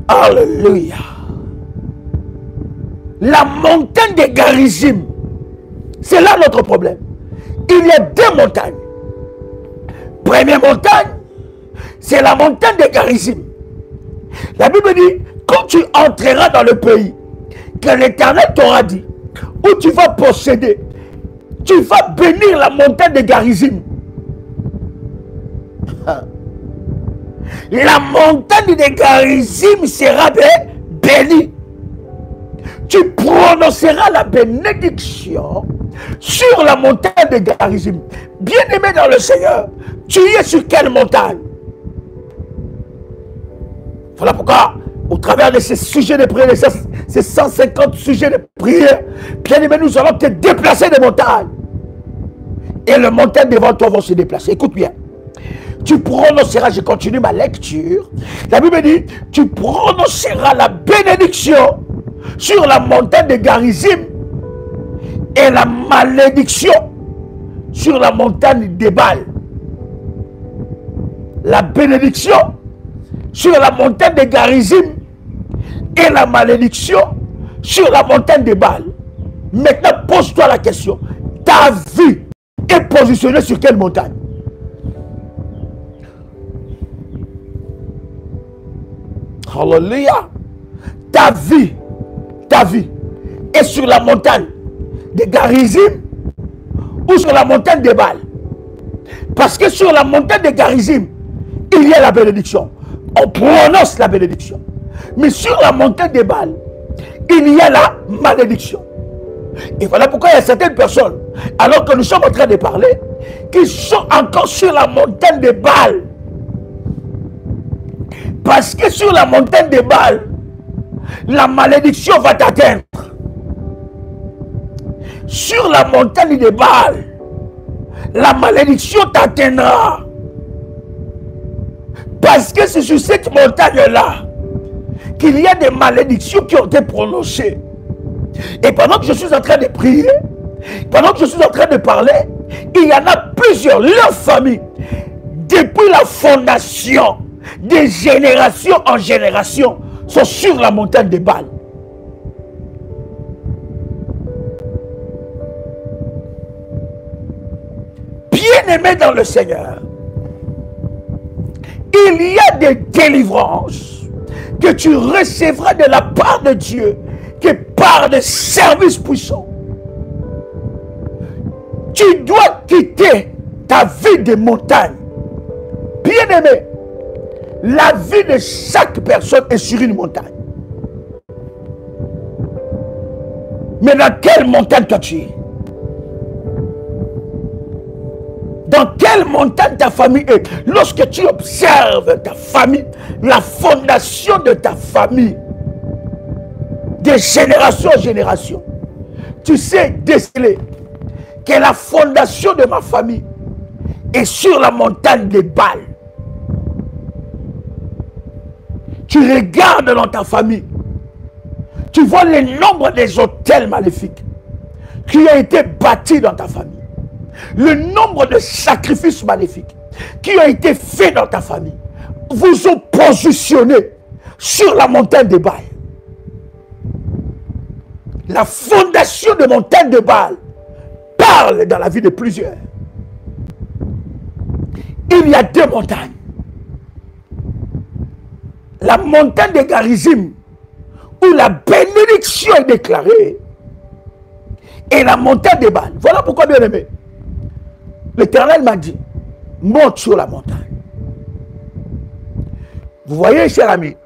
Alléluia. La montagne de Garizim, c'est là notre problème. Il y a deux montagnes. Première montagne, c'est la montagne de Garizim. La Bible dit, quand tu entreras dans le pays que l'Éternel t'aura dit, où tu vas posséder, tu vas bénir la montagne de Garizim. La montagne de Garizim sera bénie. Tu prononceras la bénédiction sur la montagne de Garizim. Bien-aimé dans le Seigneur, tu es sur quelle montagne? Voilà pourquoi, au travers de ces sujets de prière, ces 150 sujets de prière, bien-aimé, nous allons te déplacer des montagnes. Et les montagnes devant toi vont se déplacer. Écoute bien. Tu prononceras, je continue ma lecture. La Bible dit, tu prononceras la bénédiction sur la montagne de Garizim et la malédiction sur la montagne d'Ébal. La bénédiction sur la montagne de Garizim et la malédiction sur la montagne d'Ébal. Maintenant, pose-toi la question. Ta vie est positionnée sur quelle montagne? Alléluia. Ta vie est sur la montagne de Garizim ou sur la montagne d'Ébal. Parce que sur la montagne de Garizim, il y a la bénédiction. On prononce la bénédiction. Mais sur la montagne d'Ébal, il y a la malédiction. Et voilà pourquoi il y a certaines personnes, alors que nous sommes en train de parler, qui sont encore sur la montagne d'Ébal. Parce que sur la montagne d'Ébal, la malédiction va t'atteindre. Sur la montagne d'Ébal, la malédiction t'atteindra. Parce que c'est sur cette montagne-là qu'il y a des malédictions qui ont été prononcées. Et pendant que je suis en train de prier, pendant que je suis en train de parler, il y en a plusieurs, leur famille, depuis la fondation, de génération en génération, sont sur la montagne d'Ébal. Bien-aimé dans le Seigneur, il y a des délivrances que tu recevras de la part de Dieu, qui par des services puissants. Tu dois quitter ta vie de montagne. Bien-aimé, la vie de chaque personne est sur une montagne. Mais dans quelle montagne toi tu es? Dans quelle montagne ta famille est? Lorsque tu observes ta famille, la fondation de ta famille, de génération en génération, tu sais déceler que la fondation de ma famille est sur la montagne d'Ébal. Tu regardes dans ta famille, tu vois le nombre des hôtels maléfiques qui ont été bâtis dans ta famille. Le nombre de sacrifices maléfiques qui ont été faits dans ta famille vous ont positionné sur la montagne d'Ébal. La fondation de montagne d'Ébal parle dans la vie de plusieurs. Il y a deux montagnes. La montagne de Garizim, où la bénédiction est déclarée, et la montagne d'Ébal. Voilà pourquoi, bien aimé, l'Éternel m'a dit, monte sur la montagne. Vous voyez, cher ami,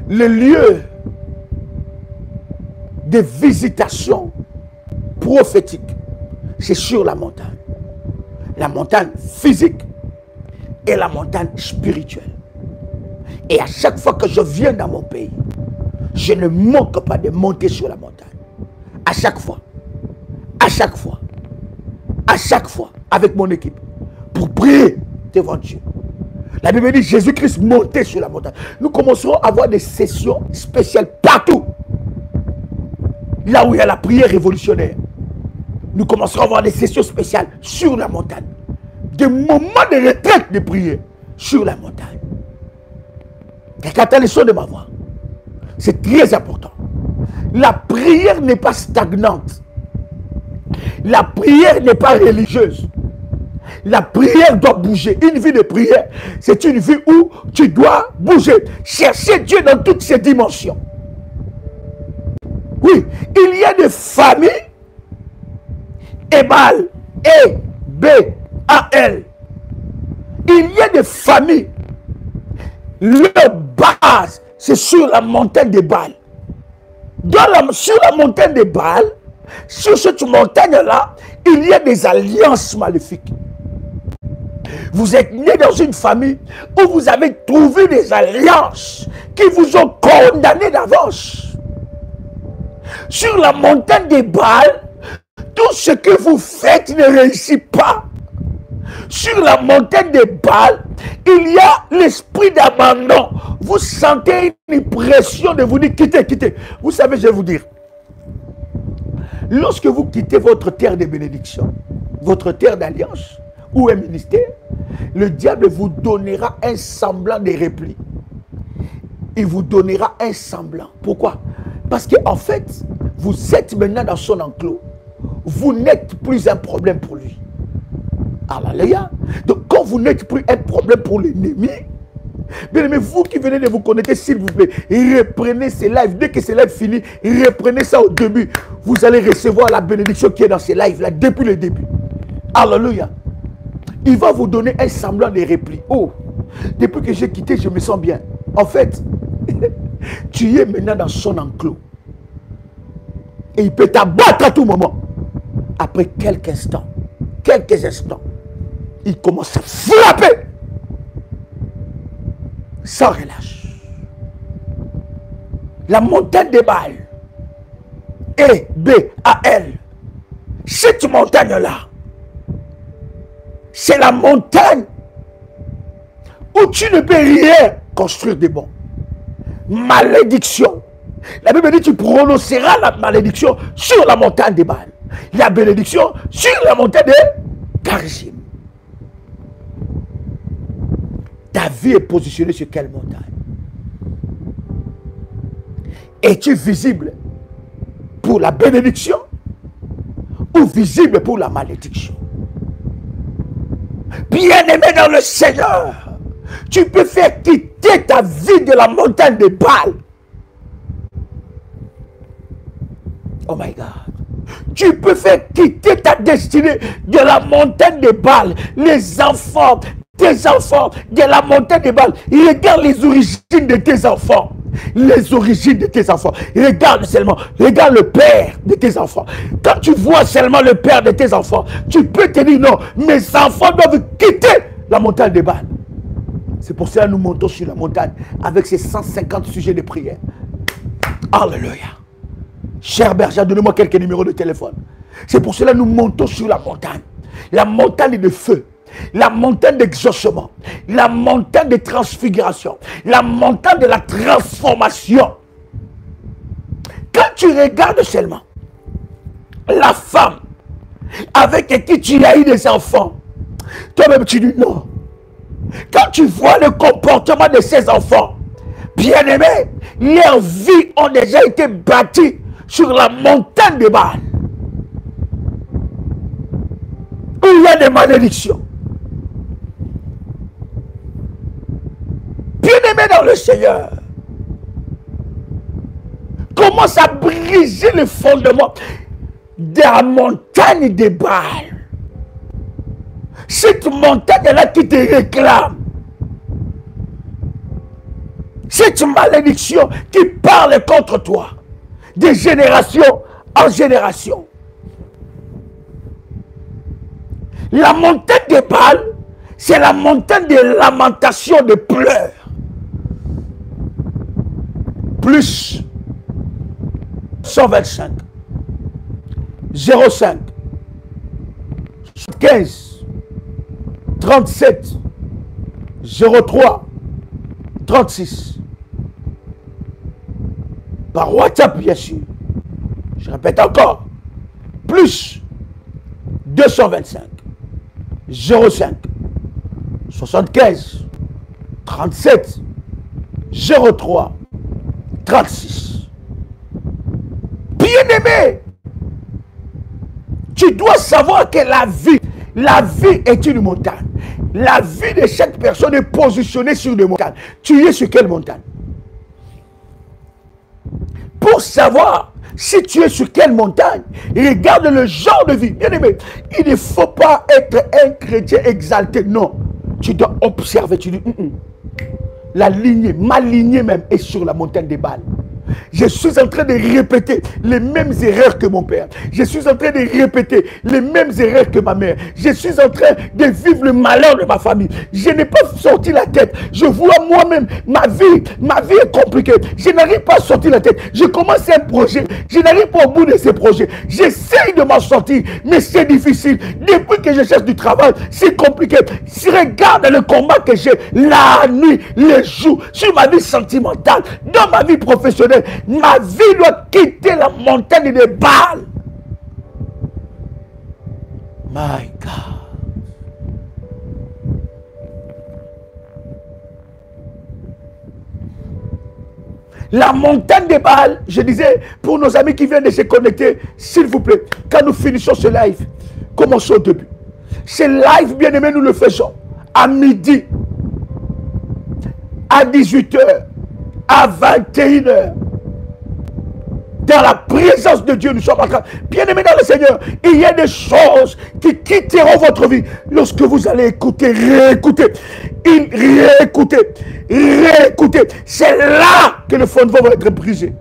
le lieu de visitation prophétique, c'est sur la montagne. La montagne physique et la montagne spirituelle. Et à chaque fois que je viens dans mon pays, je ne manque pas de monter sur la montagne. À chaque fois. À chaque fois. À chaque fois. Avec mon équipe. Pour prier devant Dieu. La Bible dit Jésus-Christ montait sur la montagne. Nous commencerons à avoir des sessions spéciales partout. Là où il y a la prière révolutionnaire. Nous commencerons à avoir des sessions spéciales sur la montagne. Des moments de retraite de prière sur la montagne. Quelqu'un entend le son de ma voix. C'est très important. La prière n'est pas stagnante. La prière n'est pas religieuse. La prière doit bouger. Une vie de prière, c'est une vie où tu dois bouger. Chercher Dieu dans toutes ses dimensions. Oui, il y a des familles. Ébal, E-B-A-L. Il y a des familles. Leur base, c'est sur la montagne d'Ébal. Sur la montagne d'Ébal, sur cette montagne-là, il y a des alliances maléfiques. Vous êtes né dans une famille où vous avez trouvé des alliances qui vous ont condamné d'avance. Sur la montagne d'Ébal, tout ce que vous faites ne réussit pas. Sur la montagne des Bâles, il y a l'esprit d'abandon. Vous sentez une pression de vous dire quittez, quittez. Vous savez, je vais vous dire, lorsque vous quittez votre terre de bénédiction, votre terre d'alliance ou un ministère, le diable vous donnera un semblant de repli. Il vous donnera un semblant. Pourquoi? Parce qu'en fait, vous êtes maintenant dans son enclos. Vous n'êtes plus un problème pour lui. Alléluia. Donc quand vous n'êtes plus un problème pour l'ennemi, bien aimé, vous qui venez de vous connecter, s'il vous plaît, reprenez ces lives. Dès que ces lives finissent, reprenez ça au début. Vous allez recevoir la bénédiction qui est dans ces lives-là depuis le début. Alléluia. Il va vous donner un semblant de repli. Oh, depuis que j'ai quitté, je me sens bien. En fait, tu es maintenant dans son enclos. Et il peut t'abattre à tout moment. Après quelques instants, il commence à frapper sans relâche. La montagne des Bâles, E-B-A-L, cette montagne-là, c'est la montagne où tu ne peux rien construire de bon. Malédiction. La Bible dit tu prononceras la malédiction sur la montagne des Bâles. La bénédiction sur la montagne de Garizim. Ta vie est positionnée sur quelle montagne? Es-tu visible pour la bénédiction ou visible pour la malédiction? Bien-aimé dans le Seigneur, tu peux faire quitter ta vie de la montagne de Bâles. Oh my God. Tu peux faire quitter ta destinée de la montagne de Bâles. Les enfants, tes enfants, de la montagne de Bâles. Regarde les origines de tes enfants. Les origines de tes enfants. Regarde seulement. Regarde le père de tes enfants. Quand tu vois seulement le père de tes enfants, tu peux te dire non, mes enfants doivent quitter la montagne de Bâles. C'est pour cela que nous montons sur la montagne avec ces 150 sujets de prière. Alléluia. Cher berger, donnez-moi quelques numéros de téléphone. C'est pour cela que nous montons sur la montagne. La montagne de feu. La montagne d'exaucement. La montagne de transfiguration. La montagne de la transformation. Quand tu regardes seulement la femme avec qui tu as eu des enfants, toi-même tu dis non. Quand tu vois le comportement de ces enfants, bien-aimés, leurs vies ont déjà été bâties sur la montagne de Bâles. Où il y a des malédictions. Bien-aimé dans le Seigneur, commence à briser le fondement de la montagne de Bâles. Cette montagne-là qui te réclame. Cette malédiction qui parle contre toi. De génération en génération. La montagne de Bâles, c'est la montagne de lamentation, de pleurs. Plus 125 05 15 37 03 36. Par WhatsApp, bien sûr. Je répète encore. Plus 225 05 75 37 03 36. Bien-aimé, tu dois savoir que la vie est une montagne. La vie de chaque personne est positionnée sur des montagnes. Tu es sur quelle montagne? Pour savoir si tu es sur quelle montagne, regarde le genre de vie. Bien aimé, il ne faut pas être un chrétien exalté. Non, tu dois observer. Tu dis, ma lignée même est sur la montagne des Bâles. Je suis en train de répéter les mêmes erreurs que mon père. Je suis en train de répéter les mêmes erreurs que ma mère. Je suis en train de vivre le malheur de ma famille. Je n'ai pas sorti la tête. Je vois moi-même, ma vie est compliquée. Je n'arrive pas à sortir la tête. Je commence un projet. Je n'arrive pas au bout de ces projets. J'essaye de m'en sortir, mais c'est difficile. Depuis que je cherche du travail, c'est compliqué. Si regarde le combat que j'ai la nuit, les jours, sur ma vie sentimentale, dans ma vie professionnelle, ma vie doit quitter la montagne de Baal. My God. La montagne de Baal, je disais, pour nos amis qui viennent de se connecter, s'il vous plaît, quand nous finissons ce live, commençons au début. Ce live, bien aimé, nous le faisons à midi, à 18 h, à 21 h. Dans la présence de Dieu, nous sommes en train. Bien aimé dans le Seigneur, il y a des choses qui quitteront votre vie lorsque vous allez écouter, réécouter, réécouter. C'est là que le fondement va être brisé.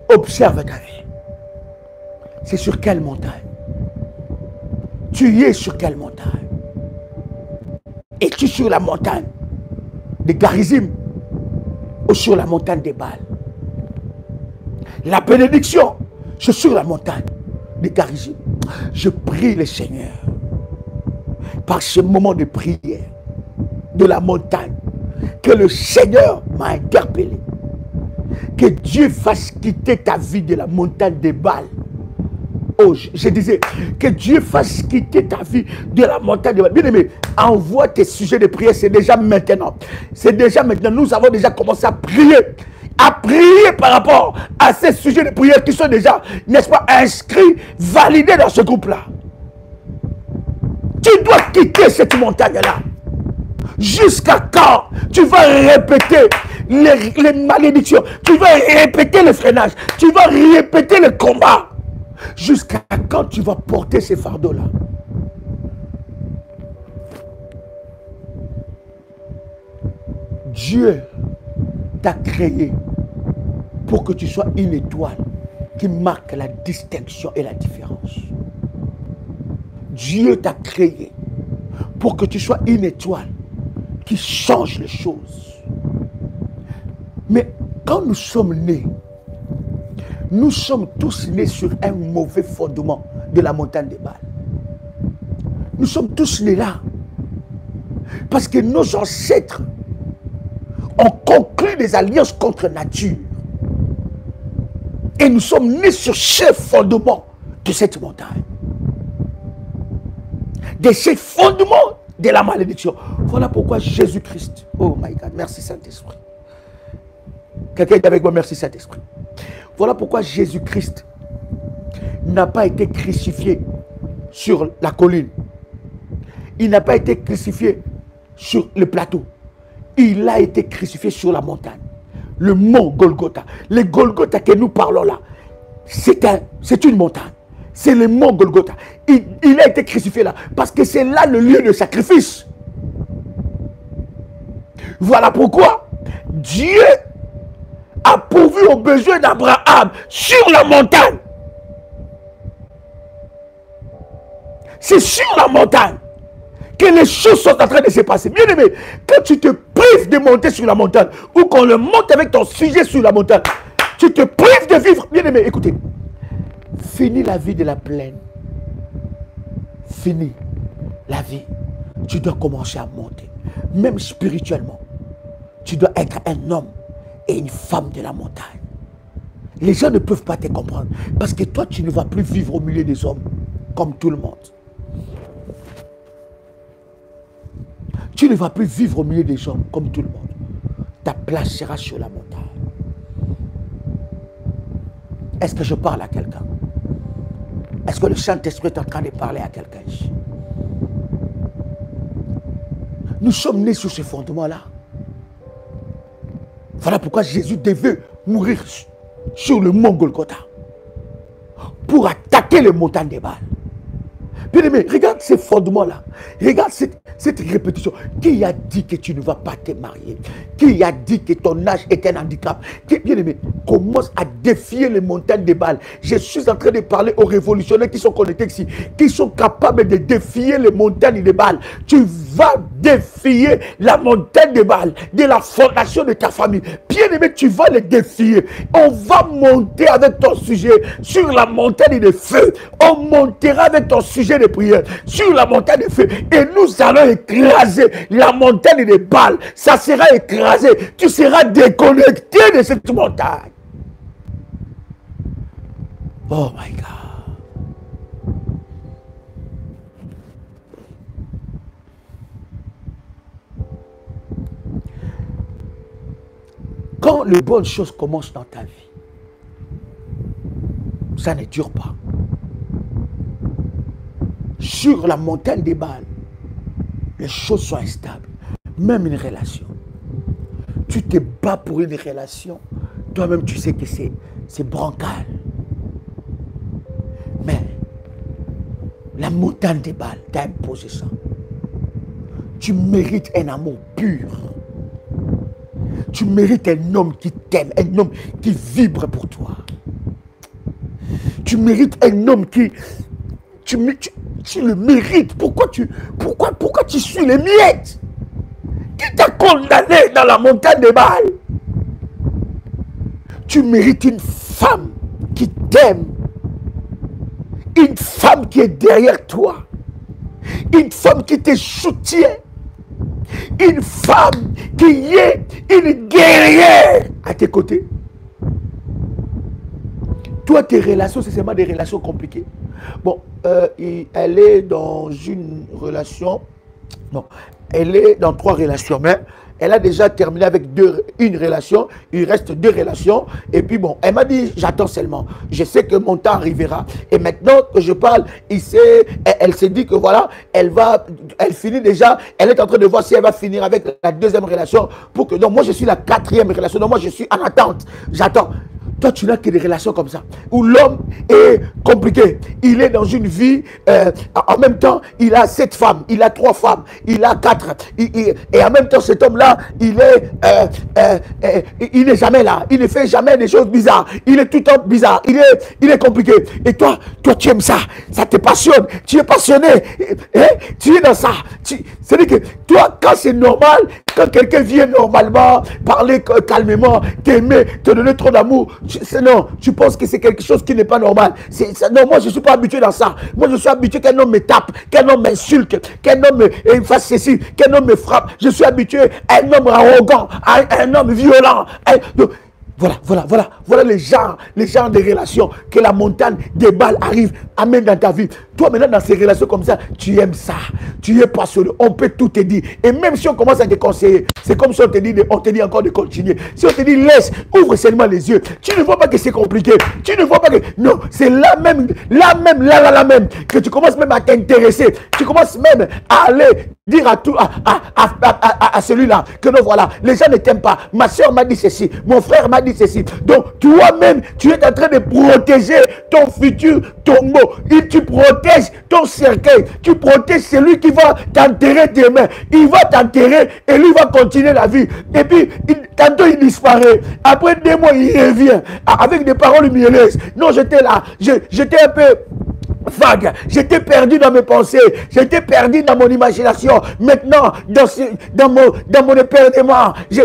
Observe ta vie. C'est sur quelle montagne? Tu es sur quelle montagne? Es-tu sur la montagne de Garizim ou sur la montagne des Baal? La bénédiction, c'est sur la montagne de Garizim. Je prie le Seigneur, par ce moment de prière de la montagne, que le Seigneur m'a interpellé. Que Dieu fasse quitter ta vie de la montagne des Baal. Oh, je disais, que Dieu fasse quitter ta vie de la montagne des Baal. Bien aimé, envoie tes sujets de prière, c'est déjà maintenant. C'est déjà maintenant. Nous avons déjà commencé à prier par rapport à ces sujets de prière qui sont déjà, n'est-ce pas, inscrits, validés dans ce groupe-là. Tu dois quitter cette montagne-là. Jusqu'à quand tu vas répéter les malédictions, tu vas répéter le freinage, tu vas répéter le combat. Jusqu'à quand tu vas porter ces fardeaux-là? Dieu t'a créé pour que tu sois une étoile qui marque la distinction et la différence. Dieu t'a créé pour que tu sois une étoile qui change les choses. Mais quand nous sommes nés, nous sommes tous nés sur un mauvais fondement de la montagne des Baal. Nous sommes tous nés là. Parce que nos ancêtres ont conclu des alliances contre nature. Et nous sommes nés sur ce fondement de cette montagne. De ces fondements de la malédiction. Voilà pourquoi Jésus-Christ, oh my God, merci Saint-Esprit. Quelqu'un est avec moi, merci Saint-Esprit. Voilà pourquoi Jésus-Christ n'a pas été crucifié sur la colline. Il n'a pas été crucifié sur le plateau. Il a été crucifié sur la montagne. Le mont Golgotha. Le Golgotha que nous parlons là, c'est une montagne. C'est le mont Golgotha. Il a été crucifié là parce que c'est là le lieu de sacrifice. Voilà pourquoi Dieu a pourvu aux besoins d'Abraham sur la montagne. C'est sur la montagne que les choses sont en train de se passer. Bien aimé, quand tu te prives de monter sur la montagne ou qu'on le monte avec ton sujet sur la montagne, tu te prives de vivre. Bien aimé, écoutez, finis la vie de la plaine. Finis la vie. Tu dois commencer à monter. Même spirituellement, tu dois être un homme et une femme de la montagne. Les gens ne peuvent pas te comprendre parce que toi, tu ne vas plus vivre au milieu des hommes comme tout le monde. Tu ne vas plus vivre au milieu des hommes comme tout le monde. Ta place sera sur la montagne. Est-ce que je parle à quelqu'un? Est-ce que le Saint-Esprit est en train de parler à quelqu'un ici? Nous sommes nés sur ce fondement-là. Voilà pourquoi Jésus devait mourir sur le mont Golgotha pour attaquer les montagnes des Baal. Bien aimé, regarde ces fondements-là. Regarde cette répétition. Qui a dit que tu ne vas pas te marier? Qui a dit que ton âge est un handicap? Bien aimé, commence à défier les montagnes de Baal. Je suis en train de parler aux révolutionnaires qui sont connectés ici, qui sont capables de défier les montagnes de Baal. Tu vas défier la montagne de Baal, de la fondation de ta famille. Bien aimé, tu vas les défier. On va monter avec ton sujet sur la montagne de feu. On montera avec ton sujet de prière sur la montagne de feu. Et nous allons écraser la montagne de Baal. Ça sera écrasé. Tu seras déconnecté de cette montagne. Oh my God. Quand les bonnes choses commencent dans ta vie, ça ne dure pas. Sur la montagne des Baal, les choses sont instables. Même une relation. Tu te bats pour une relation, toi-même tu sais que c'est bancal. Mais la montagne des Baal t'a imposé ça. Tu mérites un amour pur. Tu mérites un homme qui t'aime, un homme qui vibre pour toi. Tu mérites un homme qui... Tu le mérites. Pourquoi tu suis les miettes? Qui t'a condamné dans la montagne de Baal? Tu mérites une femme qui t'aime. Une femme qui est derrière toi. Une femme qui te soutient. Une femme qui est une guerrière à tes côtés. Toi, tes relations, c'est seulement des relations compliquées. Bon, elle est dans une relation. Non, elle est dans 3 relations, mais elle a déjà terminé avec une relation. Il reste 2 relations. Et puis bon, elle m'a dit, j'attends seulement. Je sais que mon temps arrivera. Et maintenant que je parle, elle s'est dit que voilà, elle finit déjà. Elle est en train de voir si elle va finir avec la 2e relation. Pour que, donc moi, je suis la 4e relation. Donc moi, je suis en attente. J'attends. Toi, tu n'as que des relations comme ça, où l'homme est compliqué. Il est dans une vie, en même temps, il a 7 femmes, il a 3 femmes, il a 4. Et en même temps, cet homme-là, il n'est jamais là. Il ne fait jamais des choses bizarres. Il est tout le temps bizarre. Il est compliqué. Et toi, tu aimes ça. Ça te passionne. Tu es passionné. Tu es dans ça. C'est-à-dire que toi, quand c'est normal, quand quelqu'un vient normalement, parler calmement, t'aimer, te donner trop d'amour, non, tu penses que c'est quelque chose qui n'est pas normal. Non, moi je ne suis pas habitué dans ça. Moi je suis habitué qu'un homme me tape, qu'un homme m'insulte, qu'un homme me fasse ceci, qu'un homme me frappe. Je suis habitué à un homme arrogant, à un homme violent. Voilà les genres de relations que la montagne des Baal arrive, amène dans ta vie. Toi maintenant dans ces relations comme ça, tu aimes ça, tu es passionné, on peut tout te dire. Et même si on commence à te conseiller, c'est comme si on te dit encore de continuer. Si on te dit laisse, ouvre seulement les yeux. Tu ne vois pas que c'est compliqué. Tu ne vois pas que... Non, c'est là même, que tu commences même à t'intéresser. Tu commences même à aller dire à celui-là que non, voilà, les gens ne t'aiment pas. Ma soeur m'a dit ceci, mon frère m'a dit ceci. Donc toi-même, tu es en train de protéger ton futur tombeau. Et tu protèges ton cercueil. Tu protèges celui qui va t'enterrer demain. Il va t'enterrer et lui va continuer la vie. Et puis, tantôt il disparaît. Après 2 mois, il revient avec des paroles mielleuses. Non, j'étais là. J'étais un peu... vague, j'étais perdu dans mes pensées, j'étais perdu dans mon imagination. Maintenant, dans mon éperdument, je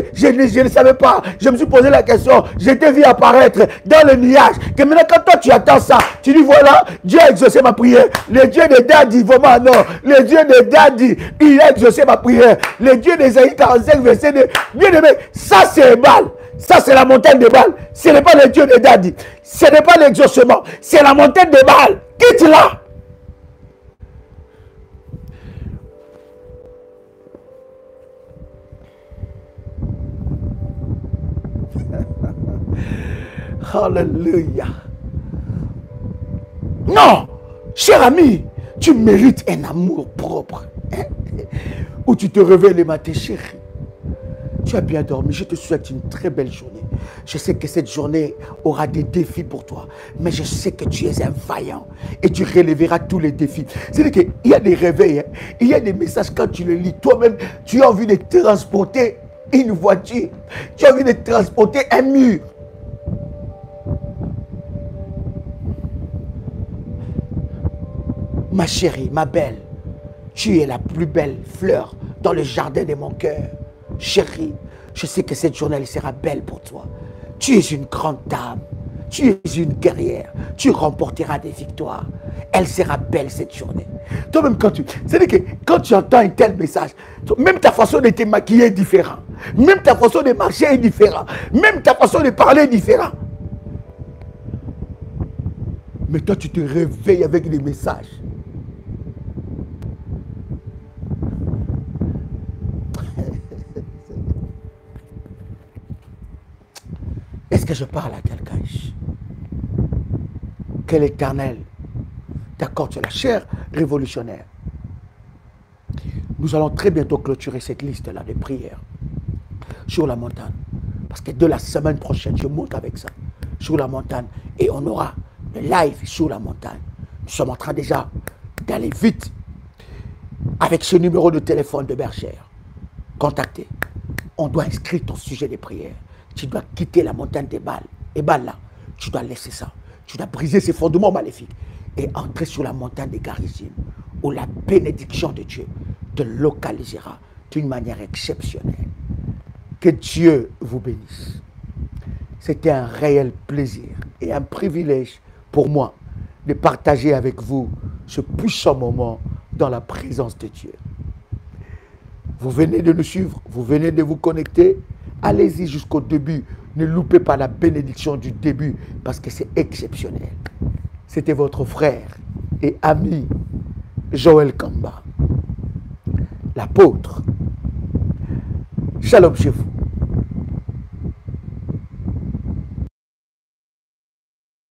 ne savais pas. Je me suis posé la question, j'étais vu apparaître dans le nuage. Que maintenant, quand toi tu attends ça, tu dis voilà, Dieu a exaucé ma prière. Le Dieu de Dadi, vraiment non. Le Dieu de Dadi, il a exaucé ma prière. Le Dieu d'Ésaïe 45, verset 2. Bien aimé, ça c'est Baal. Ça c'est la montagne de Baal. Ce n'est pas le Dieu de Dadi. Ce n'est pas l'exaucement. C'est la montagne de Baal. Quitte-la. Alléluia. Non, cher ami, tu mérites un amour propre. Hein? Où tu te réveilles le matin, chérie. Tu tu as bien dormi. Je te souhaite une très belle journée. Je sais que cette journée aura des défis pour toi. Mais je sais que tu es un vaillant. Et tu relèveras tous les défis. C'est-à-dire qu'il y a des réveils. Hein. Il y a des messages quand tu les lis. Toi-même, tu as envie de transporter une voiture. Tu as envie de transporter un mur. Ma chérie, ma belle, tu es la plus belle fleur dans le jardin de mon cœur. Chérie, je sais que cette journée elle sera belle pour toi. Tu es une grande dame. Tu es une guerrière. Tu remporteras des victoires. Elle sera belle cette journée. Toi-même, c'est-à-dire que quand tu entends un tel message, même ta façon de te maquiller est différente. Même ta façon de marcher est différente. Même ta façon de parler est différente. Mais toi, tu te réveilles avec des messages. Est-ce que je parle à quelqu'un ici? Que l'Éternel t'accorde sur la chair révolutionnaire. Nous allons très bientôt clôturer cette liste-là de prières sur la montagne. Parce que de la semaine prochaine, je monte avec ça sur la montagne et on aura le live sur la montagne. Nous sommes en train déjà d'aller vite avec ce numéro de téléphone de Bergère. Contactez. On doit inscrire ton sujet de prière. Tu dois quitter la montagne des balles. Et balles là, tu dois laisser ça. Tu dois briser ces fondements maléfiques et entrer sur la montagne des Garizim où la bénédiction de Dieu te localisera d'une manière exceptionnelle. Que Dieu vous bénisse. C'était un réel plaisir et un privilège pour moi de partager avec vous ce puissant moment dans la présence de Dieu. Vous venez de nous suivre, vous venez de vous connecter. Allez-y jusqu'au début. Ne loupez pas la bénédiction du début parce que c'est exceptionnel. C'était votre frère et ami Joël Kamba, l'apôtre. Shalom chez vous.